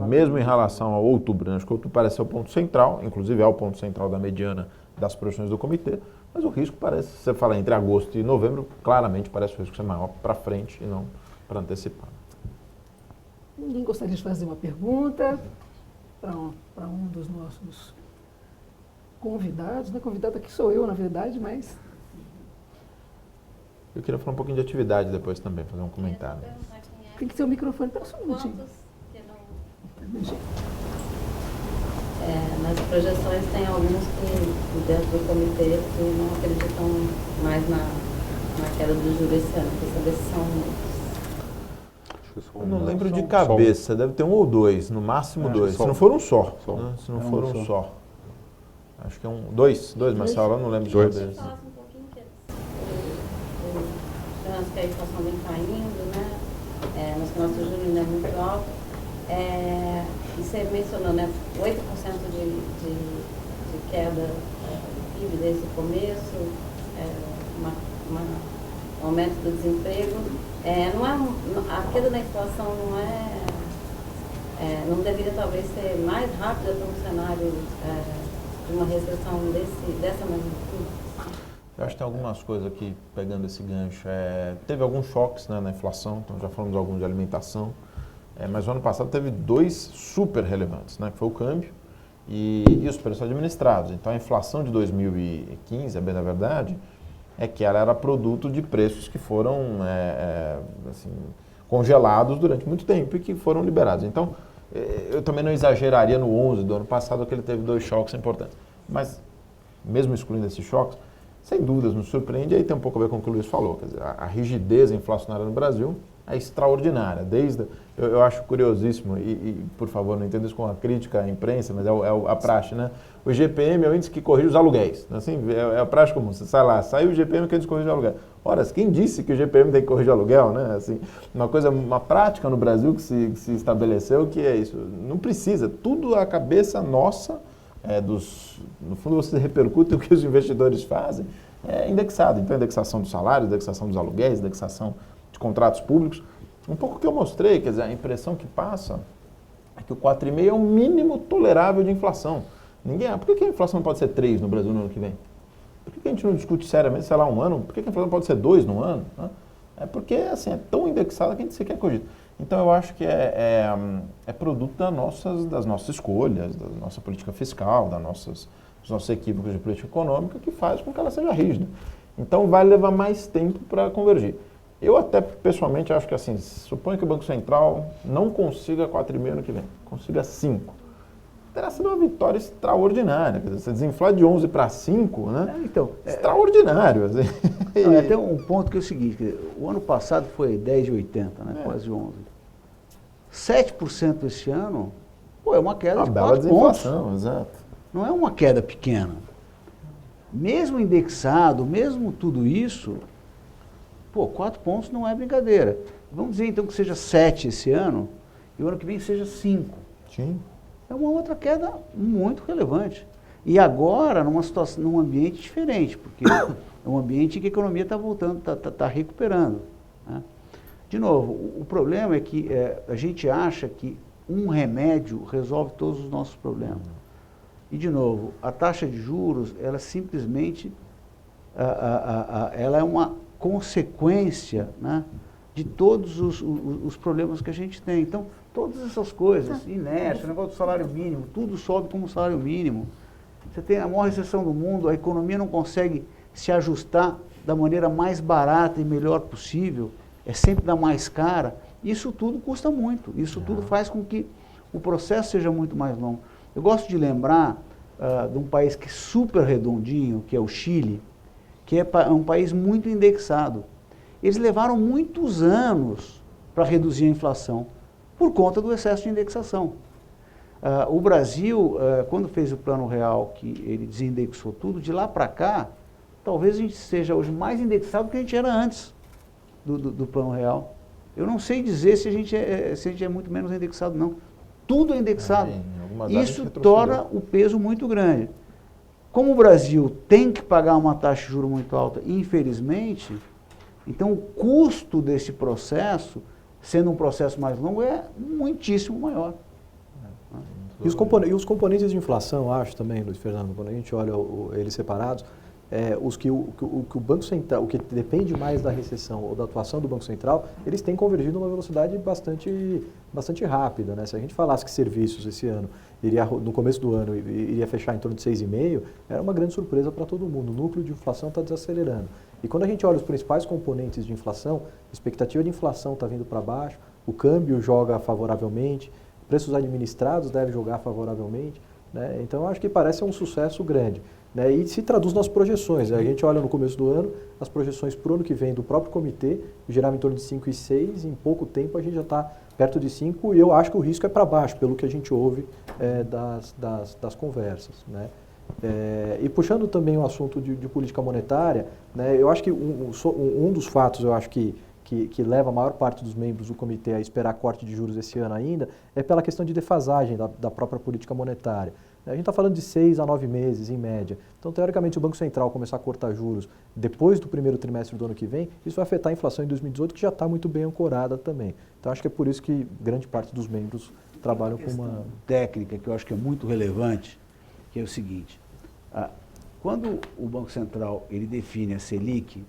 mesmo em relação a outubro, né, acho que outubro parece ser o ponto central, inclusive é o ponto central da mediana das projeções do comitê, mas o risco parece, se você falar entre agosto e novembro, claramente parece o risco ser maior para frente e não para antecipar. Ninguém gostaria de fazer uma pergunta para um dos nossos convidados, né? Convidado aqui sou eu, na verdade, mas... Eu queria falar um pouquinho de atividade depois também, fazer um comentário. Tem que ter o microfone para um minutinho. Nas projeções tem alguns que dentro do comitê que não acreditam mais na queda do juro esse ano. Quer saber se são muitos. Eu não lembro de cabeça, deve ter um ou dois, no máximo dois. Se não for um só. Né? Se não for um só. Acho que é dois, Marcelo, eu não lembro de cabeça. Falasse um pouquinho que a inflação vem caindo, né? Mas que o nosso juro ainda é muito alto. E você mencionou, né, 8% de queda do PIB desde o começo, um aumento do desemprego. A queda da inflação não deveria talvez ser mais rápida para um cenário de uma recessão dessa magnitude? Eu acho que tem algumas coisas aqui, pegando esse gancho. Teve alguns choques, né, na inflação, então já falamos alguns de alimentação, mas o ano passado teve 2 super relevantes, né, que foi o câmbio e os preços administrados. Então a inflação de 2015, a bem da verdade, é que ela era produto de preços que foram assim, congelados durante muito tempo e que foram liberados. Então eu também não exageraria no 11 do ano passado, que ele teve 2 choques importantes. Mas mesmo excluindo esses choques, sem dúvidas, nos surpreende, aí tem um pouco a ver com o que o Luiz falou, quer dizer, a rigidez inflacionária no Brasil é extraordinária, eu acho curiosíssimo, e por favor, não entenda isso como uma crítica à imprensa, mas é a praxe, né? O IGPM é o índice que corrige os aluguéis, assim, é a praxe comum, você sai lá, sai o IGPM que é o índice que corrige os aluguéis. Ora, quem disse que o IGPM tem que corrigir o aluguel, né? Assim, uma prática no Brasil que se estabeleceu que é isso, não precisa, tudo a cabeça nossa, no fundo você repercute o que os investidores fazem, é indexado. Então, indexação dos salários, indexação dos aluguéis, indexação de contratos públicos. Um pouco que eu mostrei, quer dizer, a impressão que passa é que o 4,5% é o mínimo tolerável de inflação. Por que a inflação não pode ser 3% no Brasil no ano que vem? Por que a gente não discute seriamente, sei lá, um ano? Por que a inflação não pode ser 2% no ano? É porque, assim, é tão indexada que a gente sequer cogita. Então, eu acho que é produto das nossas escolhas, da nossa política fiscal, dos nossos equívocos de política econômica, que faz com que ela seja rígida. Então, vai levar mais tempo para convergir. Eu até, pessoalmente, acho que, assim, suponho que o Banco Central não consiga 4,5% ano que vem, consiga 5%. Terá sido uma vitória extraordinária. Quer dizer, você desinflar de 11 para 5, né? Extraordinário. Assim. Tem um ponto que é o seguinte, quer dizer, o ano passado foi 10,80, né? Quase 11. 7% esse ano, é uma queda de 4 pontos. Exato. Não é uma queda pequena. Mesmo indexado, mesmo tudo isso, 4 pontos não é brincadeira. Vamos dizer então que seja 7 esse ano e o ano que vem seja 5. Sim. É uma outra queda muito relevante. E agora, num ambiente diferente, porque é um ambiente em que a economia está voltando, está recuperando. Né? De novo, o problema é que a gente acha que um remédio resolve todos os nossos problemas. E, de novo, a taxa de juros, ela simplesmente ela é uma consequência, né, de todos os problemas que a gente tem. Então, todas essas coisas, inércia, o negócio do salário mínimo, tudo sobe como salário mínimo. Você tem a maior recessão do mundo, a economia não consegue se ajustar da maneira mais barata e melhor possível, é sempre da mais cara. Isso tudo custa muito, isso tudo faz com que o processo seja muito mais longo. Eu gosto de lembrar de um país que é super redondinho, que é o Chile, que é um país muito indexado. Eles levaram muitos anos para reduzir a inflação, por conta do excesso de indexação. O Brasil, quando fez o Plano Real, que ele desindexou tudo, de lá para cá, talvez a gente seja hoje mais indexado do que a gente era antes do Plano Real. Eu não sei dizer se a gente é muito menos indexado, não. Tudo é indexado. Isso torna o peso muito grande. Como o Brasil tem que pagar uma taxa de juros muito alta, infelizmente, então o custo desse processo, sendo um processo mais longo, é muitíssimo maior. E os componentes de inflação, acho também, Luiz Fernando, quando a gente olha eles separados, o que o Banco Central, o que depende mais da recessão ou da atuação do Banco Central, eles têm convergido numa velocidade bastante rápida. Né? Se a gente falasse que serviços esse ano, no começo do ano, iria fechar em torno de 6,5%, era uma grande surpresa para todo mundo. O núcleo de inflação está desacelerando. E quando a gente olha os principais componentes de inflação, a expectativa de inflação está vindo para baixo, o câmbio joga favoravelmente, preços administrados devem jogar favoravelmente. Né? Então, eu acho que parece um sucesso grande. Né? E se traduz nas projeções. A gente olha no começo do ano, as projeções para o ano que vem do próprio comitê girava em torno de 5,6%, em pouco tempo a gente já está perto de 5%, e eu acho que o risco é para baixo, pelo que a gente ouve das conversas. Né? E puxando também o assunto de política monetária, né, eu acho que um dos fatos, eu acho que leva a maior parte dos membros do comitê a esperar corte de juros esse ano ainda, é pela questão de defasagem da própria política monetária. A gente está falando de 6 a 9 meses, em média. Então, teoricamente, se o Banco Central começar a cortar juros depois do primeiro trimestre do ano que vem, isso vai afetar a inflação em 2018, que já está muito bem ancorada também. Então, acho que é por isso que grande parte dos membros trabalham com uma técnica que eu acho que é muito relevante, que é o seguinte: quando o Banco Central ele define a Selic,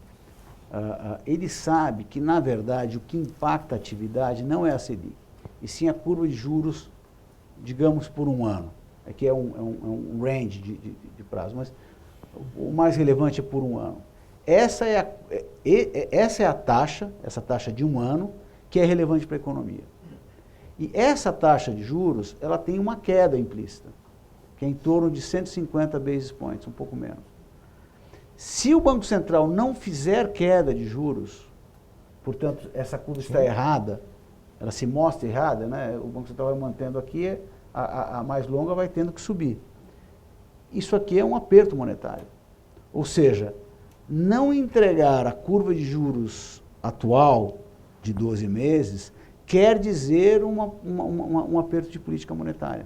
ele sabe que, na verdade, o que impacta a atividade não é a Selic, e sim a curva de juros, digamos, por um ano. Aqui é um range de prazo, mas o mais relevante é por um ano. Essa é a taxa, essa taxa de um ano, que é relevante para a economia. E essa taxa de juros, ela tem uma queda implícita, que é em torno de 150 basis points, um pouco menos. Se o Banco Central não fizer queda de juros, portanto, essa curva está errada, ela se mostra errada, né? O Banco Central vai mantendo aqui, a mais longa vai tendo que subir. Isso aqui é um aperto monetário. Ou seja, não entregar a curva de juros atual de 12 meses quer dizer um aperto de política monetária.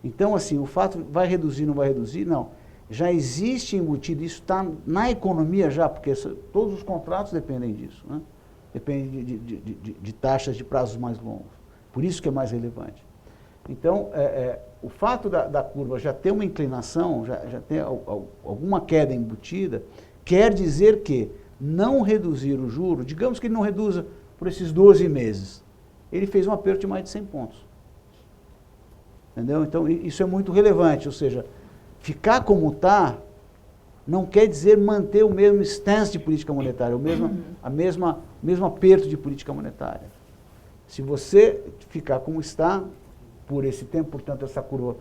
Então, assim, o fato vai reduzir, não vai reduzir, não. Já existe embutido, isso está na economia já, porque todos os contratos dependem disso, né? Dependem de taxas de prazos mais longos. Por isso que é mais relevante. Então, o fato da curva já ter uma inclinação, já ter alguma queda embutida, quer dizer que não reduzir o juro, digamos que ele não reduza por esses 12 meses, ele fez um aperto de mais de 100 pontos. Entendeu? Então, isso é muito relevante, ou seja, ficar como está não quer dizer manter o mesmo stance de política monetária, o mesmo aperto de política monetária. Se você ficar como está, por esse tempo, portanto, essa curva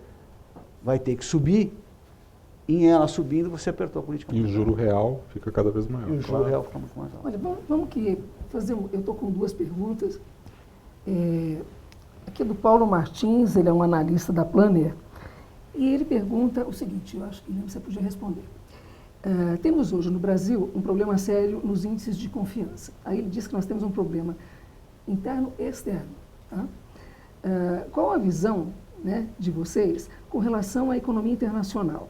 vai ter que subir, e em ela subindo, você apertou a política monetária. E o juro real fica cada vez maior. E o juro real fica muito mais alto. Olha, vamos que fazer eu estou com duas perguntas. Aqui é do Paulo Martins, ele é um analista da Planner, e ele pergunta o seguinte, eu acho que você podia responder. Temos hoje no Brasil um problema sério nos índices de confiança. Aí ele diz que nós temos um problema interno e externo. Tá? Qual a visão, né, de vocês com relação à economia internacional?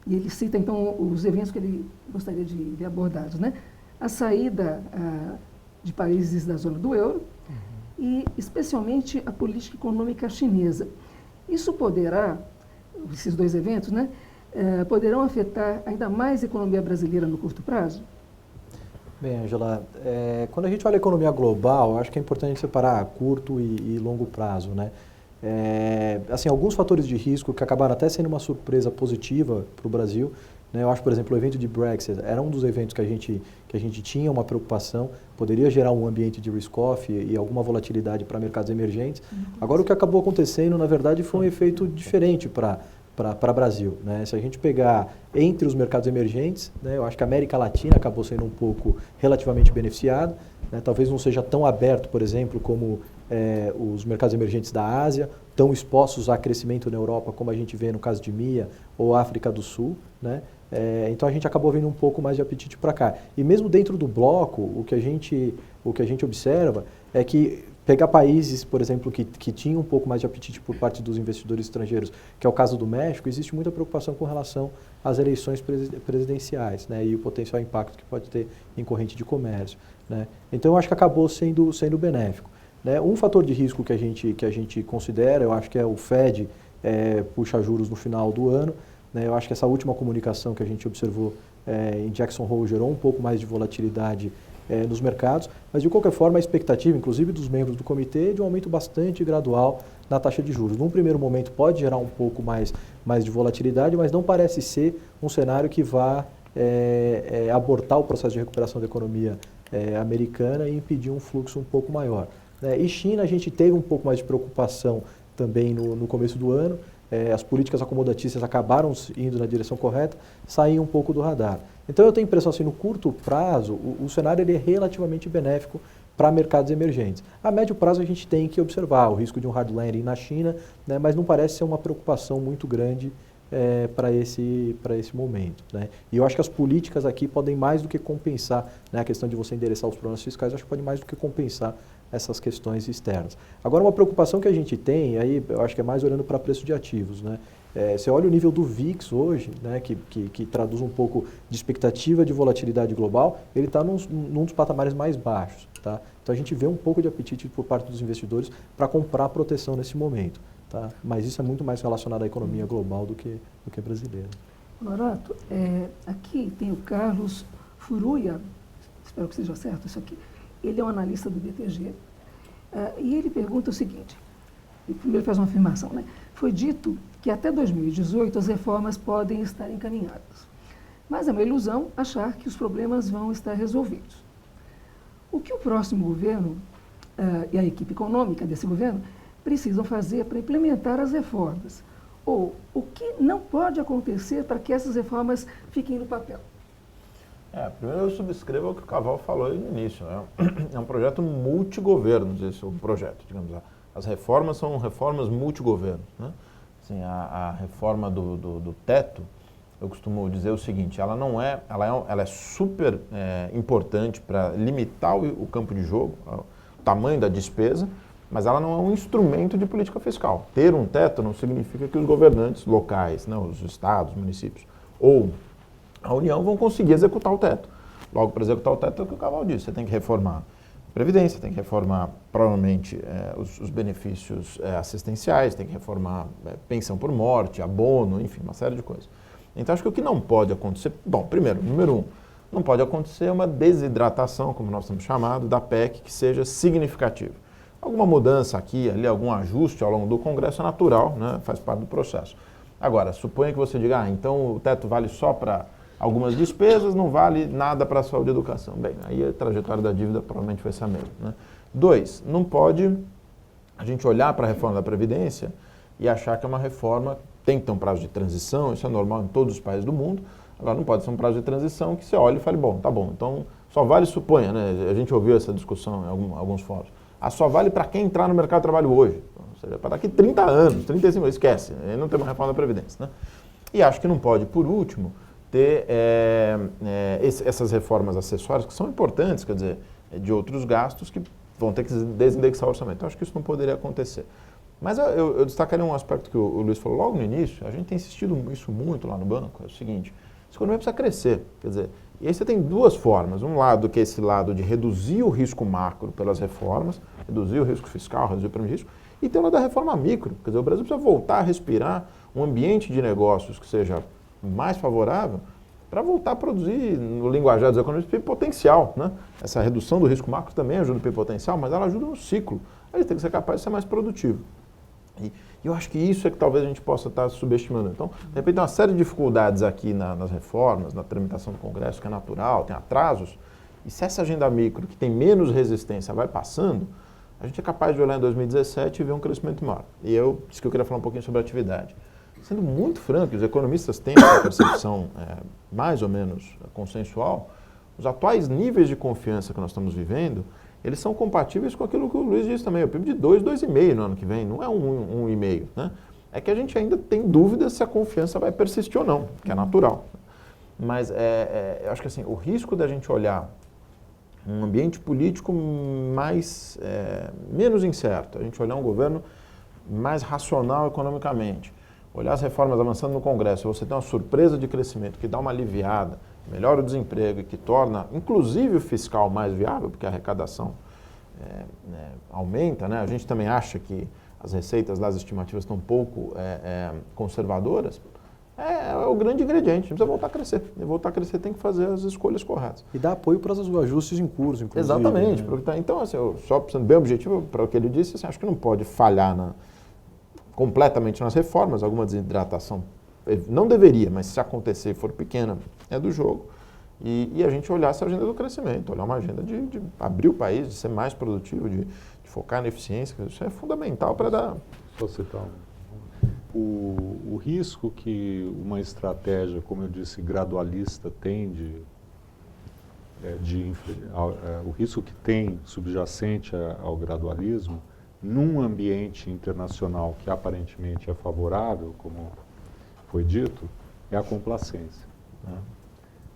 E ele cita, então, os eventos que ele gostaria de ver abordados, né? A saída de países da zona do euro e, especialmente, a política econômica chinesa. Isso poderá, esses dois eventos, né, poderão afetar ainda mais a economia brasileira no curto prazo? Bem, Angela, quando a gente olha a economia global, acho que é importante separar curto e longo prazo, né? Assim, alguns fatores de risco que acabaram até sendo uma surpresa positiva para o Brasil, né? Eu acho, por exemplo, o evento de Brexit era um dos eventos que a gente tinha uma preocupação, poderia gerar um ambiente de risk-off e alguma volatilidade para mercados emergentes. Agora, o que acabou acontecendo, na verdade, foi um efeito diferente para o Brasil, né? Se a gente pegar entre os mercados emergentes, né, eu acho que a América Latina acabou sendo um pouco relativamente beneficiada, né? Talvez não seja tão aberto, por exemplo, como os mercados emergentes da Ásia, tão expostos a crescimento na Europa, como a gente vê no caso de MIA ou África do Sul, né? Então a gente acabou vendo um pouco mais de apetite para cá. E mesmo dentro do bloco, o que a gente observa é que pegar países, por exemplo, que tinham um pouco mais de apetite por parte dos investidores estrangeiros, que é o caso do México, existe muita preocupação com relação às eleições presidenciais, né, e o potencial impacto que pode ter em corrente de comércio, né. Então, eu acho que acabou sendo benéfico, né. Um fator de risco que a gente considera, eu acho que é o Fed puxa juros no final do ano, né. Eu acho que essa última comunicação que a gente observou em Jackson Hole gerou um pouco mais de volatilidade nos mercados, mas de qualquer forma a expectativa, inclusive dos membros do comitê, é de um aumento bastante gradual na taxa de juros. Num primeiro momento pode gerar um pouco mais de volatilidade, mas não parece ser um cenário que vá abortar o processo de recuperação da economia americana e impedir um fluxo um pouco maior, né? E China, a gente teve um pouco mais de preocupação também no começo do ano. As políticas acomodatistas acabaram indo na direção correta, saíram um pouco do radar. Então eu tenho a impressão assim, no curto prazo, o cenário ele é relativamente benéfico para mercados emergentes. A médio prazo a gente tem que observar o risco de um hard landing na China, né, mas não parece ser uma preocupação muito grande para esse momento, né? E eu acho que as políticas aqui podem mais do que compensar, né, a questão de você endereçar os problemas fiscais, acho que pode mais do que compensar essas questões externas. Agora, uma preocupação que a gente tem, aí eu acho que é mais olhando para preço de ativos, né? Você olha o nível do VIX hoje, né, que traduz um pouco de expectativa de volatilidade global, ele está num dos patamares mais baixos, tá? Então a gente vê um pouco de apetite por parte dos investidores para comprar proteção nesse momento, tá? Mas isso é muito mais relacionado à economia global do que brasileira. Honorato, aqui tem o Carlos Furuia, espero que seja certo isso aqui. Ele é um analista do BTG, e ele pergunta o seguinte, e primeiro faz uma afirmação, né? Foi dito que até 2018 as reformas podem estar encaminhadas, mas é uma ilusão achar que os problemas vão estar resolvidos. O que o próximo governo e a equipe econômica desse governo precisam fazer para implementar as reformas? Ou o que não pode acontecer para que essas reformas fiquem no papel? Primeiro eu subscrevo o que o Caval falou aí no início. Né? É um projeto multigovernos, esse é o projeto, digamos. As reformas são reformas multigovernos. Né? Assim, a reforma do teto, eu costumo dizer o seguinte, ela é super importante para limitar o campo de jogo, o tamanho da despesa, mas ela não é um instrumento de política fiscal. Ter um teto não significa que os governantes locais, né, os estados, os municípios, ou a União vão conseguir executar o teto. Logo, para executar o teto é o que o Caval disse, você tem que reformar a Previdência, tem que reformar, provavelmente, os benefícios assistenciais, tem que reformar pensão por morte, abono, enfim, uma série de coisas. Então, acho que o que não pode acontecer... Bom, primeiro, número 1, não pode acontecer uma desidratação, como nós estamos chamando, da PEC, que seja significativa. Alguma mudança aqui, ali, algum ajuste ao longo do Congresso é natural, né, faz parte do processo. Agora, suponha que você diga, então o teto vale só para algumas despesas, não vale nada para a saúde e educação. Bem, aí a trajetória da dívida provavelmente vai ser a mesma. Né? 2, não pode a gente olhar para a reforma da Previdência e achar que é uma reforma, tem que ter um prazo de transição, isso é normal em todos os países do mundo. Agora, não pode ser um prazo de transição que você olhe e fale, bom, tá bom, então só vale, suponha, né, a gente ouviu essa discussão em alguns fóruns, só vale para quem entrar no mercado de trabalho hoje, ou seja, para daqui 30 anos, 35 anos, esquece, aí não tem uma reforma da Previdência. Né? E acho que não pode, por último, ter essas reformas acessórias que são importantes, quer dizer, de outros gastos que vão ter que desindexar o orçamento. Então, acho que isso não poderia acontecer. Mas eu destacaria um aspecto que o Luiz falou logo no início, a gente tem insistido isso muito lá no banco, é o seguinte, a economia precisa crescer, quer dizer, e aí você tem duas formas, um lado que é esse lado de reduzir o risco macro pelas reformas, reduzir o risco fiscal, reduzir o prêmio de risco, e tem o lado da reforma micro, quer dizer, o Brasil precisa voltar a respirar um ambiente de negócios que seja mais favorável para voltar a produzir, no linguajar dos economistas, PIB potencial. Né? Essa redução do risco macro também ajuda o PIB potencial, mas ela ajuda no ciclo. A gente tem que ser capaz de ser mais produtivo. E eu acho que isso é que talvez a gente possa estar subestimando. Então, de repente, tem uma série de dificuldades aqui nas reformas, na tramitação do Congresso, que é natural, tem atrasos. E se essa agenda micro, que tem menos resistência, vai passando, a gente é capaz de olhar em 2017 e ver um crescimento maior. E eu disse que eu queria falar um pouquinho sobre a atividade. Sendo muito franco, os economistas têm essa percepção mais ou menos consensual, os atuais níveis de confiança que nós estamos vivendo, eles são compatíveis com aquilo que o Luiz disse também, o PIB de 2,5 no ano que vem, não é 1,5. Né? É que a gente ainda tem dúvida se a confiança vai persistir ou não, que é natural. Mas eu acho que assim, o risco da gente olhar um ambiente político menos incerto, a gente olhar um governo mais racional economicamente, olhar as reformas avançando no Congresso, você tem uma surpresa de crescimento que dá uma aliviada, melhora o desemprego e que torna, inclusive, o fiscal mais viável, porque a arrecadação aumenta, né? A gente também acha que as receitas das estimativas estão um pouco conservadoras, é o grande ingrediente, a gente precisa voltar a crescer. E voltar a crescer tem que fazer as escolhas corretas. E dar apoio para os ajustes em curso, inclusive. Exatamente. Né? Então, assim, só sendo bem objetivo para o que ele disse, assim, acho que não pode falhar completamente nas reformas, alguma desidratação não deveria, mas se acontecer e for pequena, é do jogo. E a gente olhar essa agenda do crescimento, olhar uma agenda de abrir o país, de ser mais produtivo, de focar na eficiência, isso é fundamental para dar... Só citar o risco que uma estratégia, como eu disse, gradualista tem o risco que tem subjacente ao gradualismo, num ambiente internacional que aparentemente é favorável, como foi dito, é a complacência. Né?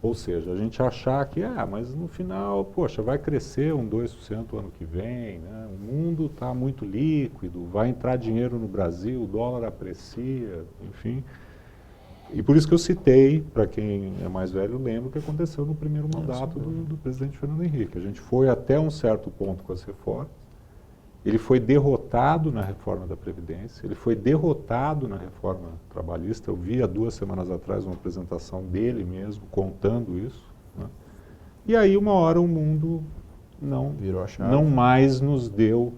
Ou seja, a gente achar que, mas no final, poxa, vai crescer 2% ano que vem, né? O mundo está muito líquido, vai entrar dinheiro no Brasil, o dólar aprecia, enfim. E por isso que eu citei, para quem é mais velho, lembro o que aconteceu no primeiro mandato do presidente Fernando Henrique. A gente foi até um certo ponto com as reformas, ele foi derrotado na reforma da Previdência, ele foi derrotado na reforma trabalhista. Eu vi há 2 semanas atrás uma apresentação dele mesmo contando isso, né? E aí, uma hora, o mundo Virou a chave. não mais nos deu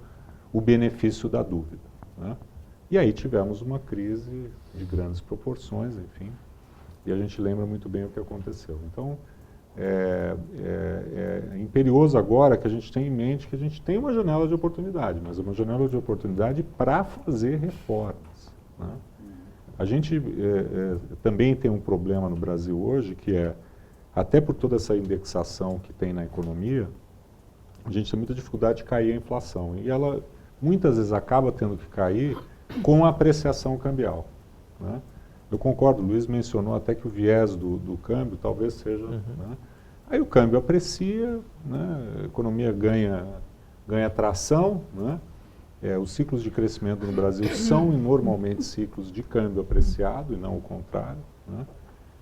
o benefício da dúvida, né? E aí tivemos uma crise de grandes proporções, enfim, e a gente lembra muito bem o que aconteceu. Então, é imperioso agora que a gente tenha em mente que a gente tem uma janela de oportunidade, mas é uma janela de oportunidade para fazer reformas, né? A gente também tem um problema no Brasil hoje, que é, até por toda essa indexação que tem na economia, a gente tem muita dificuldade de cair a inflação. E ela, muitas vezes, acaba tendo que cair com a apreciação cambial, né? Eu concordo, o Luiz mencionou até que o viés do câmbio talvez seja... né? Aí o câmbio aprecia, né? A economia ganha tração, né? Os ciclos de crescimento no Brasil são normalmente ciclos de câmbio apreciado e não o contrário, né?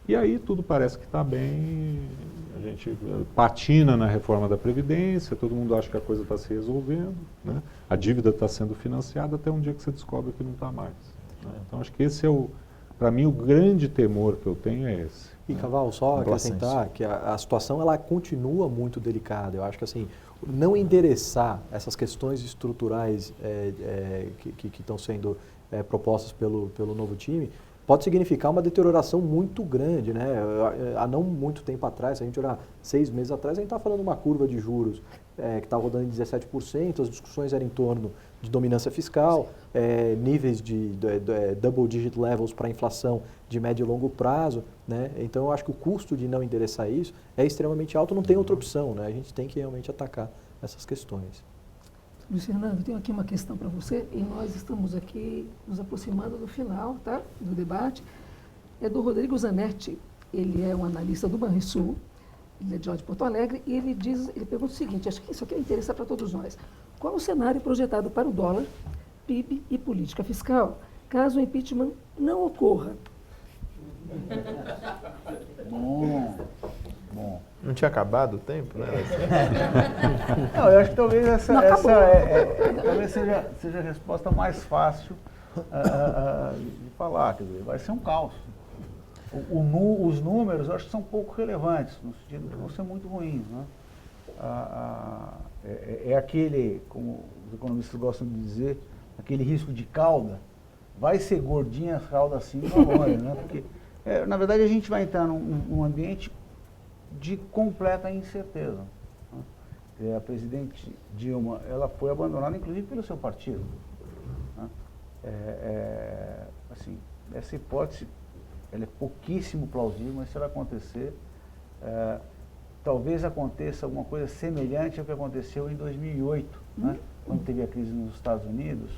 E aí tudo parece que está bem, a gente patina na reforma da Previdência, todo mundo acha que a coisa está se resolvendo, né? A dívida está sendo financiada até um dia que você descobre que não está mais, né? Então acho que esse é para mim, o grande temor que eu tenho é esse. E, Cavalo, só acrescentar que a situação ela continua muito delicada. Eu acho que assim, não endereçar essas questões estruturais que estão sendo propostas pelo novo time pode significar uma deterioração muito grande, né? Há não muito tempo atrás, se a gente olhar 6 meses atrás, a gente está falando de uma curva de juros que está rodando em 17%, as discussões eram em torno de dominância fiscal, níveis de double digit levels para inflação de médio e longo prazo, né? Então eu acho que o custo de não endereçar isso é extremamente alto, não tem outra opção, né? A gente tem que realmente atacar essas questões. Luiz Fernando, tenho aqui uma questão para você e nós estamos aqui nos aproximando do final, tá, do debate. É do Rodrigo Zanetti, ele é um analista do Banrisul, ele é de Porto Alegre, e ele pergunta o seguinte, acho que isso aqui vai interessar para todos nós. Qual o cenário projetado para o dólar, PIB e política fiscal, caso o impeachment não ocorra? Bom. Não tinha acabado o tempo, né? Não, eu acho que talvez essa talvez seja a resposta mais fácil de falar. Quer dizer, vai ser um caos. Os números, eu acho que são pouco relevantes, no sentido que vão ser muito ruins, né? Aquele, como os economistas gostam de dizer, aquele risco de cauda, vai ser gordinha a cauda assim, não longe, né? Porque, na verdade, a gente vai entrar num ambiente de completa incerteza, né? A presidente Dilma, ela foi abandonada, inclusive, pelo seu partido, né? Assim, essa hipótese, ela é pouquíssimo plausível, mas se ela acontecer, talvez aconteça alguma coisa semelhante ao que aconteceu em 2008, né? Quando teve a crise nos Estados Unidos,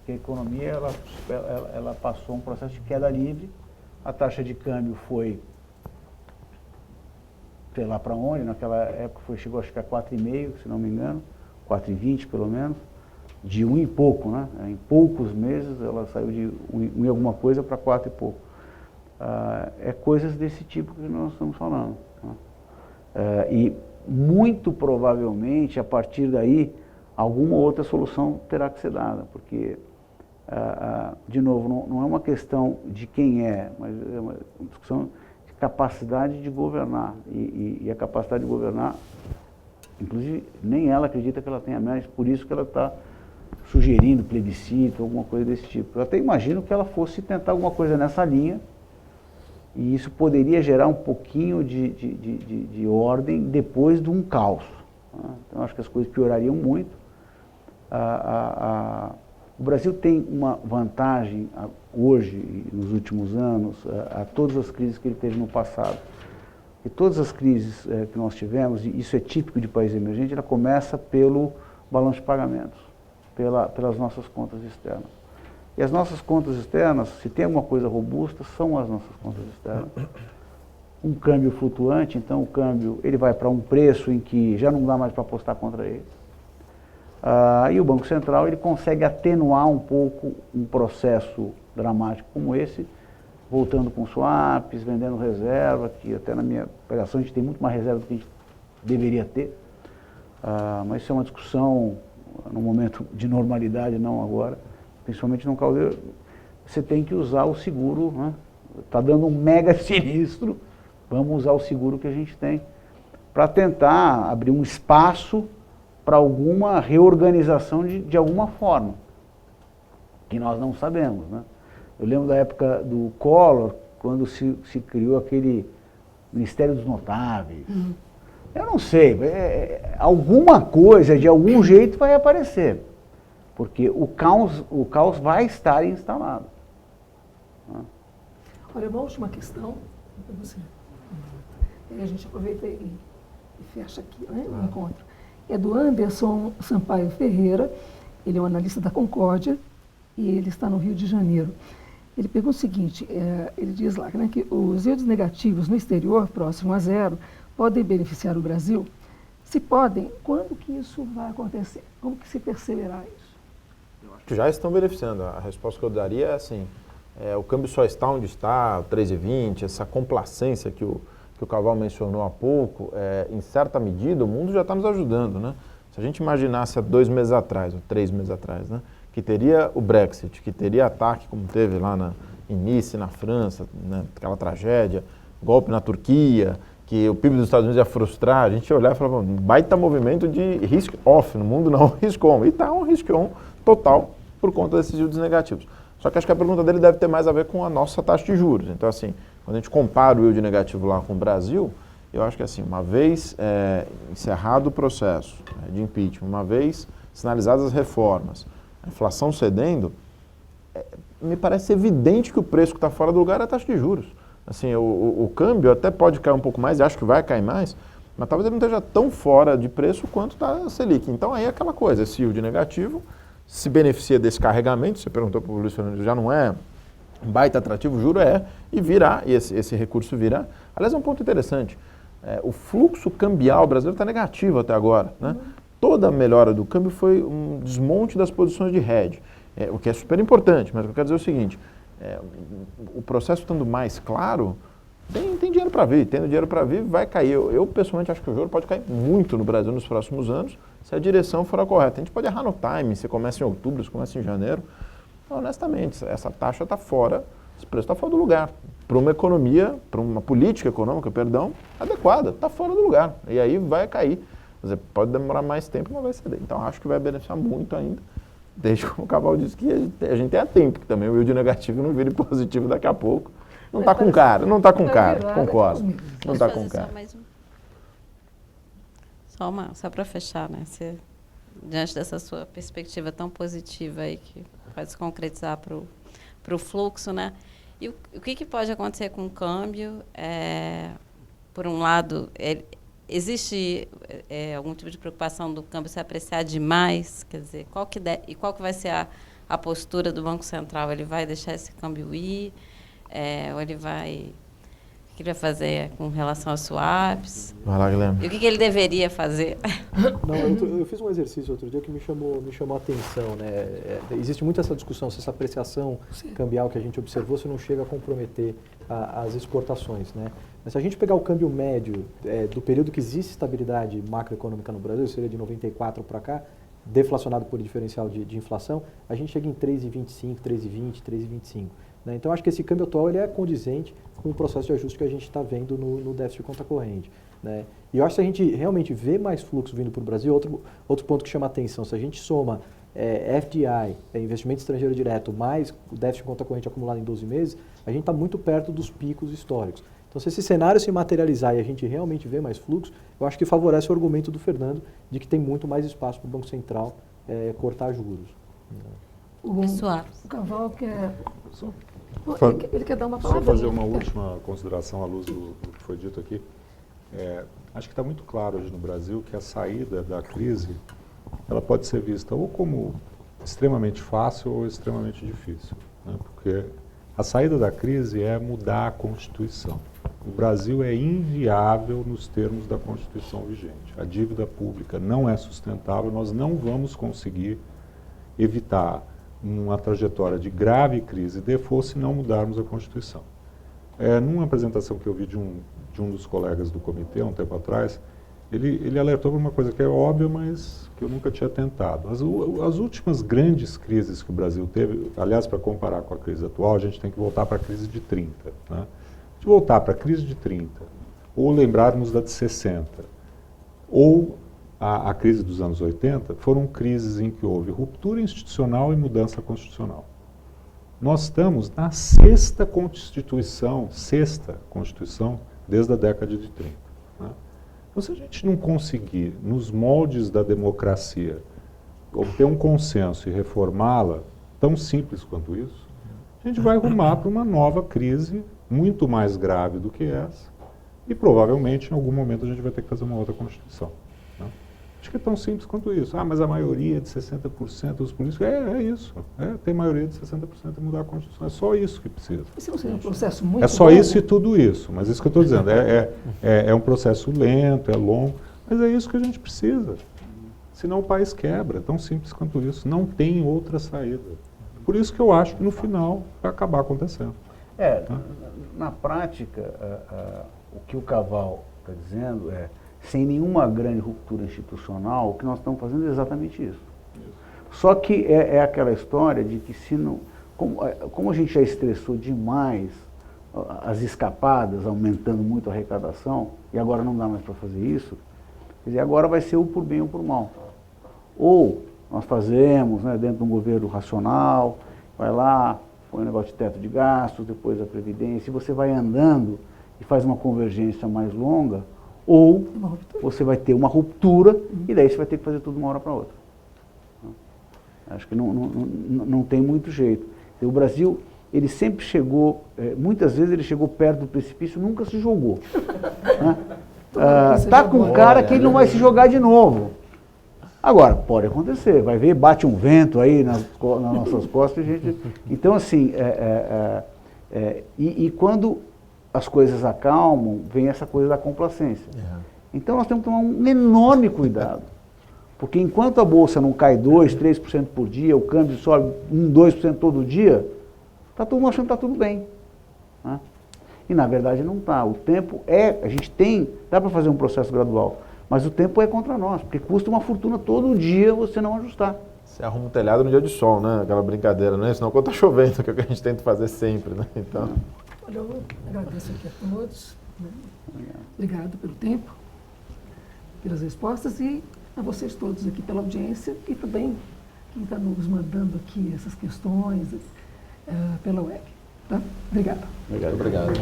que a economia ela passou um processo de queda livre, a taxa de câmbio foi, sei lá para onde, naquela época chegou a ficar 4,5, se não me engano, 4,20 pelo menos, de 1 e pouco, né? Em poucos meses ela saiu de 1 e alguma coisa para 4 e pouco. Coisas desse tipo que nós estamos falando, né? E muito provavelmente a partir daí alguma outra solução terá que ser dada, porque de novo, não é uma questão de quem mas é uma discussão de capacidade de governar, e a capacidade de governar, inclusive, nem ela acredita que ela tenha mais, por isso que ela está sugerindo plebiscito, alguma coisa desse tipo. Eu até imagino que ela fosse tentar alguma coisa nessa linha, e isso poderia gerar um pouquinho de ordem depois de um caos, né? Então, acho que as coisas piorariam muito. O Brasil tem uma vantagem hoje, nos últimos anos, a todas as crises que ele teve no passado. E todas as crises que nós tivemos, e isso é típico de país emergente, ela começa pelo balanço de pagamentos, pelas nossas contas externas. E as nossas contas externas, se tem alguma coisa robusta, são as nossas contas externas. Um câmbio flutuante, então o câmbio ele vai para um preço em que já não dá mais para apostar contra ele. E o Banco Central ele consegue atenuar um pouco um processo dramático como esse, voltando com swaps, vendendo reserva, que até na minha operação a gente tem muito mais reserva do que a gente deveria ter. Mas isso é uma discussão no momento de normalidade, não agora, principalmente no caos, você tem que usar o seguro, né? Está dando um mega sinistro, vamos usar o seguro que a gente tem para tentar abrir um espaço para alguma reorganização de alguma forma, que nós não sabemos, né? Eu lembro da época do Collor, quando se criou aquele Ministério dos Notáveis. Eu não sei, alguma coisa, de algum jeito vai aparecer, porque o caos vai estar instalado. Olha, uma última questão para você. A gente aproveita e fecha aqui, né, o encontro. É do Anderson Sampaio Ferreira, ele é um analista da Concórdia e ele está no Rio de Janeiro. Ele pergunta o seguinte, ele diz lá, né, que os yields negativos no exterior, próximo a zero, podem beneficiar o Brasil? Se podem, quando que isso vai acontecer? Como que se perceberá isso? Eu acho que já estão beneficiando. A resposta que eu daria é assim, o câmbio só está onde está, 3,20, essa complacência que o Caval mencionou há pouco, em certa medida o mundo já está nos ajudando, né? Se a gente imaginasse há 2 meses atrás, ou 3 meses atrás, né, que teria o Brexit, que teria ataque como teve lá em Nice, na França, né, aquela tragédia, golpe na Turquia, que o PIB dos Estados Unidos ia frustrar, a gente ia olhar e falava, baita movimento de risk-off, no mundo não risk-on, e está um risk-on total por conta desses yields negativos. Só que acho que a pergunta dele deve ter mais a ver com a nossa taxa de juros. Então, assim, quando a gente compara o yield negativo lá com o Brasil, eu acho que assim, uma vez encerrado o processo de impeachment, uma vez sinalizadas as reformas, a inflação cedendo, me parece evidente que o preço que está fora do lugar é a taxa de juros. Assim, o câmbio até pode cair um pouco mais, e acho que vai cair mais, mas talvez ele não esteja tão fora de preço quanto está a Selic. Então aí é aquela coisa, esse yield negativo se beneficia desse carregamento, você perguntou para o Luiz Fernando, já não é um baita atrativo, o juro e virá, e esse recurso virá. Aliás, é um ponto interessante, o fluxo cambial brasileiro está negativo até agora, né? Toda a melhora do câmbio foi um desmonte das posições de hedge, o que é super importante, mas eu quero dizer o seguinte, o processo estando mais claro, tem dinheiro para vir, tendo dinheiro para vir, vai cair. Eu pessoalmente acho que o juro pode cair muito no Brasil nos próximos anos, se a direção for a correta. A gente pode errar no timing, se começa em outubro, se começa em janeiro. Honestamente, essa taxa está fora, esse preço está fora do lugar. Para uma economia, para uma política econômica, perdão, adequada, está fora do lugar. E aí vai cair. Quer dizer, pode demorar mais tempo, mas vai ceder. Então acho que vai beneficiar muito ainda. Desde que o Caval disse que a gente tenha tempo, que também o yield negativo não vire positivo daqui a pouco. Não está com cara, não está com cara, concordo. Não está com cara. Só para fechar, né? Diante dessa sua perspectiva tão positiva aí, que pode se concretizar para o fluxo, né? E o que pode acontecer com o câmbio? Por um lado, existe algum tipo de preocupação do câmbio se apreciar demais? Quer dizer, qual que vai ser a postura do Banco Central? Ele vai deixar esse câmbio ir? Ou ele vai... O que ele vai fazer com relação aos swaps? Vai lá, Guilherme. E o que ele deveria fazer? Não, eu fiz um exercício outro dia que me chamou a atenção, né? Existe muito essa discussão se essa apreciação cambial que a gente observou se não chega a comprometer as exportações, né? Mas se a gente pegar o câmbio médio do período que existe estabilidade macroeconômica no Brasil, seria de 94 para cá, deflacionado por diferencial de inflação, a gente chega em 3,25, 3,20, 3,25. Né? Então, acho que esse câmbio atual ele é condizente com o processo de ajuste que a gente está vendo no déficit de conta corrente. Né? E eu acho que se a gente realmente vê mais fluxo vindo para o Brasil, outro ponto que chama a atenção, se a gente soma FDI, investimento estrangeiro direto, mais o déficit de conta corrente acumulado em 12 meses, a gente está muito perto dos picos históricos. Então, se esse cenário se materializar e a gente realmente vê mais fluxo, eu acho que favorece o argumento do Fernando de que tem muito mais espaço para o Banco Central cortar juros. O Caval quer... Ele quer dar uma Só palavra. fazer uma última consideração à luz do que foi dito aqui. Acho que está muito claro hoje no Brasil que a saída da crise ela pode ser vista ou como extremamente fácil ou extremamente difícil, né? Porque a saída da crise é mudar a Constituição. O Brasil é inviável nos termos da Constituição vigente. A dívida pública não é sustentável, nós não vamos conseguir evitar uma trajetória de grave crise e default se não mudarmos a Constituição. Numa apresentação que eu vi de um dos colegas do comitê, há um tempo atrás, ele alertou para uma coisa que é óbvia, mas que eu nunca tinha tentado. As últimas grandes crises que o Brasil teve, aliás, para comparar com a crise atual, a gente tem que voltar para a crise de 30. Né? Se voltar para a crise de 30, ou lembrarmos da de 60, ou a crise dos anos 80, foram crises em que houve ruptura institucional e mudança constitucional. Nós estamos na sexta Constituição desde a década de 30. Né? Então, se a gente não conseguir, nos moldes da democracia, obter um consenso e reformá-la, tão simples quanto isso, a gente vai rumar para uma nova crise muito mais grave do que essa, e provavelmente em algum momento a gente vai ter que fazer uma outra Constituição. Né? Acho que é tão simples quanto isso. Ah, mas a maioria de 60% dos políticos, é isso. Tem maioria de 60% e mudar a Constituição. É só isso que precisa. Isso não seria um processo muito É só longo? isso e tudo isso. Mas isso que eu estou dizendo, é um processo lento, é longo, mas é isso que a gente precisa. Senão o país quebra. É tão simples quanto isso. Não tem outra saída. Por isso que eu acho que no final vai acabar acontecendo. Na prática, o que o Cavalo está dizendo é, sem nenhuma grande ruptura institucional, o que nós estamos fazendo é exatamente isso. Só que é aquela história de que se não, como a gente já estressou demais as escapadas, aumentando muito a arrecadação, e agora não dá mais para fazer isso, quer dizer, agora vai ser ou por bem ou por mal. Ou nós fazemos, né, dentro de um governo racional, vai lá, põe um negócio de teto de gastos, depois a Previdência, e você vai andando e faz uma convergência mais longa, ou você vai ter uma ruptura e daí você vai ter que fazer tudo de uma hora para outra. Acho que não tem muito jeito. O Brasil, ele sempre chegou, muitas vezes ele chegou perto do precipício, nunca se jogou. Está com um cara que ele não vai se jogar de novo. Agora, pode acontecer, vai ver, bate um vento aí nas nossas costas, Então, assim, e quando as coisas acalmam, vem essa coisa da complacência. Então nós temos que tomar um enorme cuidado, porque enquanto a bolsa não cai 2%, 3% por dia, o câmbio sobe 1%, 2% todo dia, está todo mundo achando que está tudo bem. Né? E na verdade não está. O tempo a gente dá para fazer um processo gradual, mas o tempo é contra nós, porque custa uma fortuna todo dia você não ajustar. Você arruma um telhado no dia de sol, né? Aquela brincadeira, né? Senão quando está chovendo, que é o que a gente tenta fazer sempre, né? Então... Olha, eu agradeço aqui a todos. Né? Obrigado pelo tempo, pelas respostas e a vocês todos aqui pela audiência e também quem está nos mandando aqui essas questões pela web. Tá? Obrigado. Obrigado.